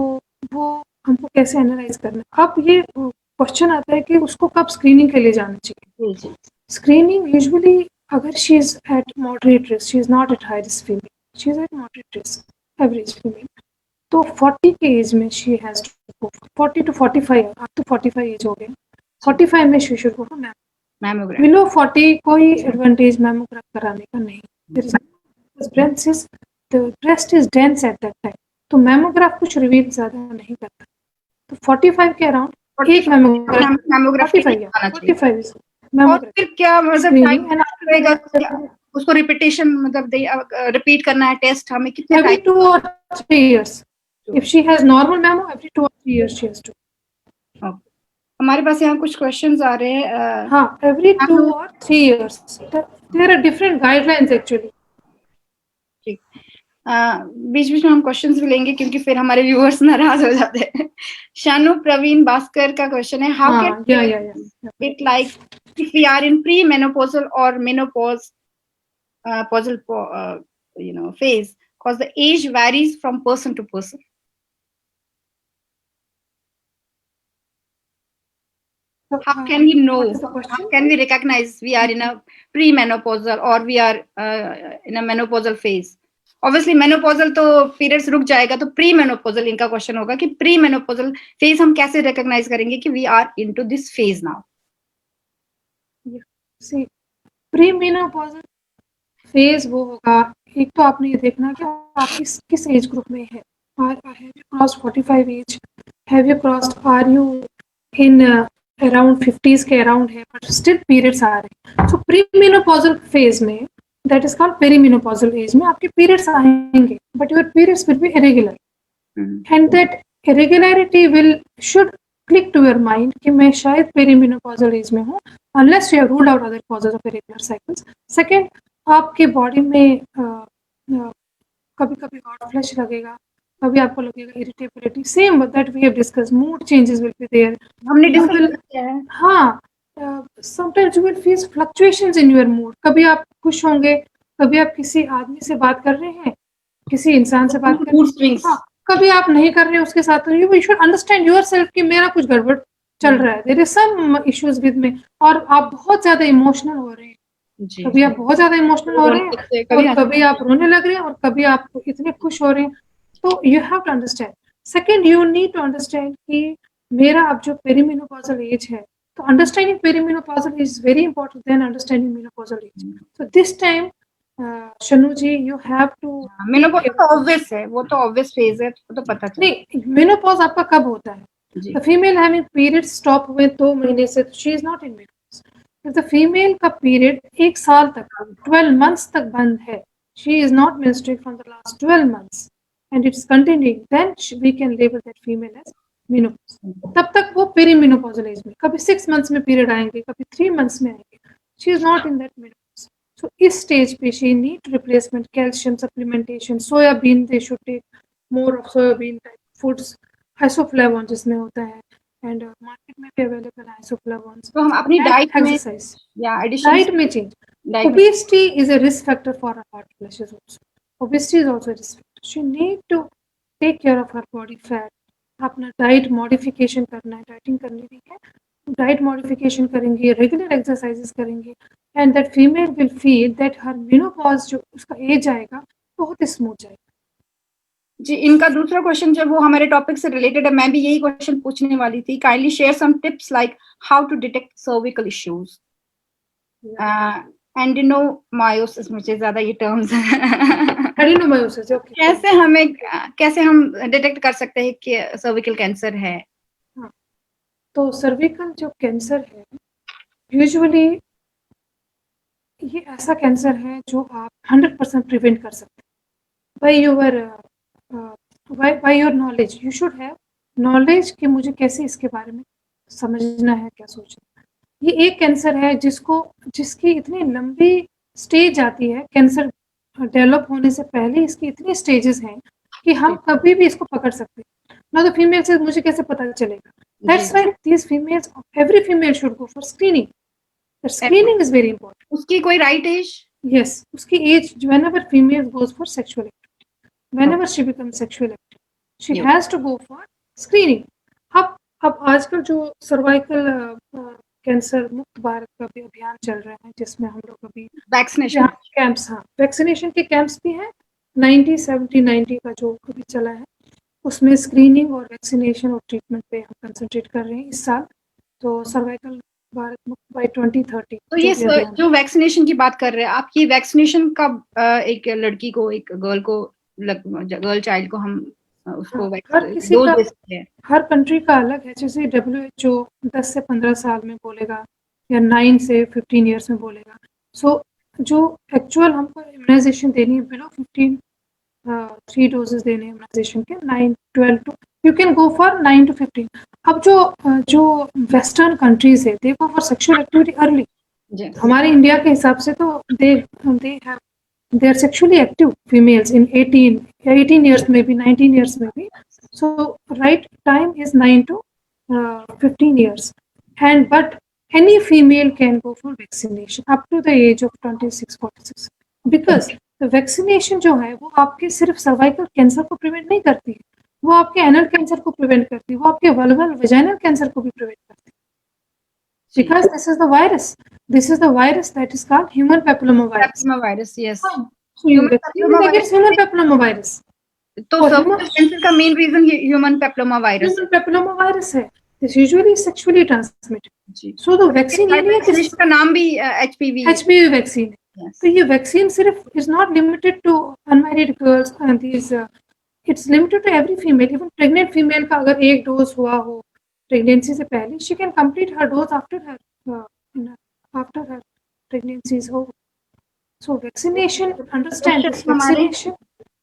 वो हमको कैसे एनालाइज करना है। अब ये क्वेश्चन आता है कि उसको कब स्क्रीनिंग के लिए जाना चाहिए। जी जी, स्क्रीनिंग यूजुअली अगर she is at moderate risk, she is not at high risk female, she is at moderate risk, average female, तो 40 के एज में she has to go, 40 to 45, अब तो 45 एज हो गया, 45 में she should go to mam. Mammogram. Below 40 कोई advantage mammogram कराने का नहीं। There is the breast is dense at that time, तो मैमोग्राफ कुछ रिवील ज्यादा नहीं करता। तो 45 के अराउंड एक मैमोग्राफ, मैमोग्राफ 45 आना चाहिए। 45 इज और मैमोग्राफ फिर क्या मतलब स्क्रीनिंग टाइम एंड रहेगा उसको रिपीटेशन मतलब रिपीट करना है टेस्ट हमें कितने every time? 2 or 3 years. If she has normal mammo, every 2 or 3 years she has to. हमारे पास यहाँ कुछ क्वेश्चंस आ रहे हैं। हाँ, every 2 or 3 years. There are different guidelines actually. ठीक, बीच बीच में हम क्वेश्चंस भी लेंगे क्योंकि फिर हमारे व्यूअर्स नाराज हो जाते हैं। शानू प्रवीण भास्कर का क्वेश्चन है, how can it like if we are in pre menopausal और menopause pausal phase because the age varies from person to person. How can we know? How can we recognize we are in a pre-menopausal or we are in a menopausal phase? Obviously, menopausal तो periods रुक जाएगा, तो pre-menopausal इनका question होगा कि pre-menopausal phase हम कैसे recognize करेंगे कि we are into this phase now? See, pre-menopausal phase वो होगा, एक तो आपने ये देखना कि आप किस एज ग्रुप में है। Have you crossed 45 age? Have you crossed? Are you in around 50s के अराउंड है बट स्टिल पीरियड्स आ रहे हैं? सो प्रीमेनोपॉजल फेज में, that is called perimenopausal age में आपके पीरियड्स आएंगे but your periods will be irregular and that irregularity will should click to your mind कि मैं शायद पेरीमेनोपॉजल एज में हूँ, unless you have ruled out other causes of irregular cycles. Second, आपके body में कभी कभी हॉट फ्लैश लगेगा, कभी आपको लगेगा irritability, same that we have discuss, mood changes will be there, हमने डिस्कस किया है। हाँ, sometimes you will face fluctuations in your mood, कभी आप खुश होंगे, कभी आप किसी आदमी से बात कर रहे हैं, किसी इंसान से बात कर रहे हैं, हाँ, कभी आप नहीं कर रहे हैं उसके साथ, तो यू शुड अंडरस्टैंड योरसेल्फ कि मेरा कुछ गड़बड़ चल रहा है, there is some issues with me, और आप बहुत ज्यादा इमोशनल हो रहे हैं, कभी आप बहुत ज्यादा इमोशनल हो रहे हैं और कभी आप रोने लग रहे हैं और कभी आप इतने खुश हो रहे हैं, तो you have to understand. Second, you need to understand कि मेरा अब जो पेरीमेनोपॉजल एज है, तो understanding perimenopausal is very important then understanding menopausal age. So this time Shanu ji, you have to, menopause तो ऑब्वियस है, वो तो ऑब्वियस फेज है, तो पता चल। नहीं, मेनोपॉज आपका कब होता है? The female having period stop हुए 2 महीने से, she is not in menopause. If the female का पीरियड 1 साल तक, 12 months तक बंद है, she is not menstruating from the last 12 months and it's continuing, then we can label that female as menopause. तब तक वो पेरीमेनोपॉजल एज में, कभी 6 months में पीरियड आएंगे, कभी 3 months में आएंगे, she is not in that menopause. So इस स्टेज पे she need replacement, calcium supplementation, soybean, they should take more of soybean type foods, isoflavone जिसमें होता है, एंड मार्केट में भी अवेलेबल है isoflavones. तो हम अपनी डाइट में या एडिशन डाइट में change. Obesity is a risk factor for hot flashes also. Obesity is also a risk factor. She need to take care of her body fat. अपना डाइट मॉडिफिकेशन करना है, dieting करनी भी है, diet modification करेंगे, regular exercises करेंगे, and that female will feel that her menopause जो उसका एज आएगा बहुत स्मूथ जाएगा। जी, इनका दूसरा क्वेश्चन जो वो हमारे टॉपिक से रिलेटेड है, मैं भी यही क्वेश्चन पूछने वाली थी। Kindly share some tips like how to detect cervical issues, adenomyosis, मुझे ज्यादा ये टर्म्स एडिनोमायोसिस, ओके, कैसे हम डिटेक्ट कर सकते हैं कि सर्विकल कैंसर है? तो सर्विकल जो कैंसर है, यूजुअली ये ऐसा कैंसर है जो आप 100% प्रिवेंट कर सकते हैं by your knowledge. You should have knowledge कि मुझे कैसे इसके बारे में समझना है, क्या सोचना है। ये एक कैंसर है जिसकी इतनी लंबी स्टेज आती है, कैंसर डेवलप होने से पहले इसकी इतनी स्टेजेस हैं कि हम कभी भी इसको पकड़ सकते हैं। Now the female says मुझे कैसे पता चलेगा? That's why these females, every female should go for screening. The screening is very important. उसकी कोई right age? Yes, उसकी age, whenever female goes for sexual activity, whenever she becomes sexual active, she Yeah. has to go for screening. अब आजकल जो cervical cancer मुक्त भारत का भी अभियान चल रहा है, जिसमें हम लोग अभी Vaccination. कैंप्स, हाँ, वैक्सीनेशन के कैंप्स भी हैं, 90 70 90 का जो अभी चला है, उसमें स्क्रीनिंग और वैक्सीनेशन और ट्रीटमेंट पे हम कंसंट्रेट कर रहे हैं इस साल। तो सर्वाइकल भारत मुक्त बाय 2030। तो ये जो वैक्सीनेशन की बात कर रहे हैं आप, ये वैक्सीनेशन कब एक लड़की को, एक गर्ल चाइल्ड को हम उसको डोज देते हैं? हर कंट्री का अलग है। जैसे WHO 10 से 15 साल में बोलेगा या 9 से 15 इयर्स में बोलेगा। सो जो एक्चुअल हमको इम्यूनाइजेशन देनी है बिलो 15, 3 डोजेस देने हैं इम्यूनाइजेशन के, 9 12 to, you can go for 9 to 15। अब जो वेस्टर्न कंट्रीज है, they go for sexual activity early. हमारे इंडिया के हिसाब से तो they are sexually active females in 18 years, maybe 19 years maybe. So right time is 9 to 15 years, and but any female can go for vaccination up to the age of 26-46, because the vaccination जो है वो आपके सिर्फ cervical cancer को prevent नहीं करती है, वो आपके एनल कैंसर को प्रिवेंट करती है, वो आपके वल्वल वजाइनल कैंसर को भी प्रिवेंट करती है, because this is the virus that is called human papillomavirus. Yes. So human papillomavirus. तो कैंसर का मेन रीजन ह्यूमन पेप्लोमावायरस है। This usually is sexually transmitted. So the vaccine का नाम भी HPV vaccine है। तो ये वैक्सीन सिर्फ is not limited to unmarried girls and these, it's limited to every female, even pregnant female का अगर एक डोज हुआ हो प्रेगनेंसी से पहले, she can complete her dose after her pregnancy is over. So vaccination, understand this, vaccination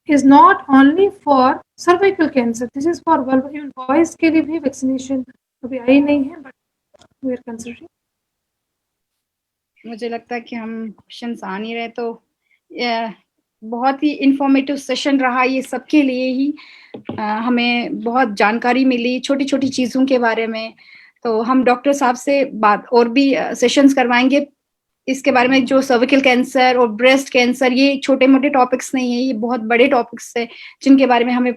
is not only for cervical cancer, this is for vulva, even boys के लिए भी vaccination अभी आई नहीं है, but we are considering. मुझे लगता है कि हम क्वेश्चंस आ नहीं रहे, तो बहुत ही इंफॉर्मेटिव सेशन रहा ये सबके लिए ही। हमें बहुत जानकारी मिली छोटी छोटी चीजों के बारे में। तो हम डॉक्टर साहब से बात और भी सेशंस करवाएंगे इसके बारे में, जो सर्विकल कैंसर और ब्रेस्ट कैंसर, ये छोटे मोटे टॉपिक्स नहीं है, ये बहुत बड़े टॉपिक्स है जिनके बारे में हमें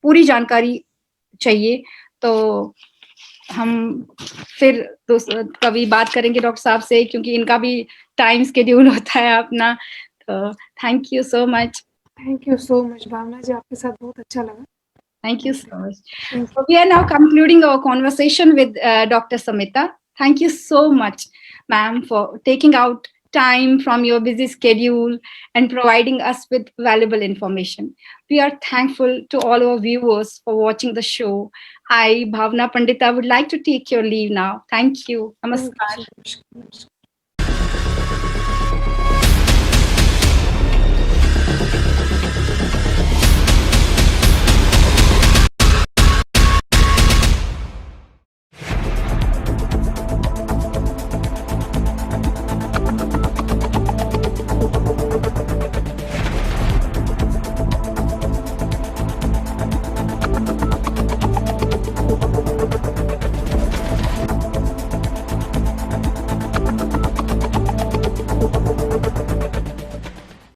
पूरी जानकारी चाहिए। तो हम फिर कभी बात करेंगे डॉक्टर साहब से, क्योंकि इनका भी टाइम स्केड्यूल होता है अपना। तो thank you so much. Thank you so much Bhavna ji, आपके साथ बहुत अच्छा लगा। Thank you so much. So we are now concluding our conversation with Dr. Samita. Thank you so much, ma'am, for taking out time from your busy schedule and providing us with valuable information. We are thankful to all our viewers for watching the show. I, Bhavna Pandita, would like to take your leave now. Thank you. Namaskar.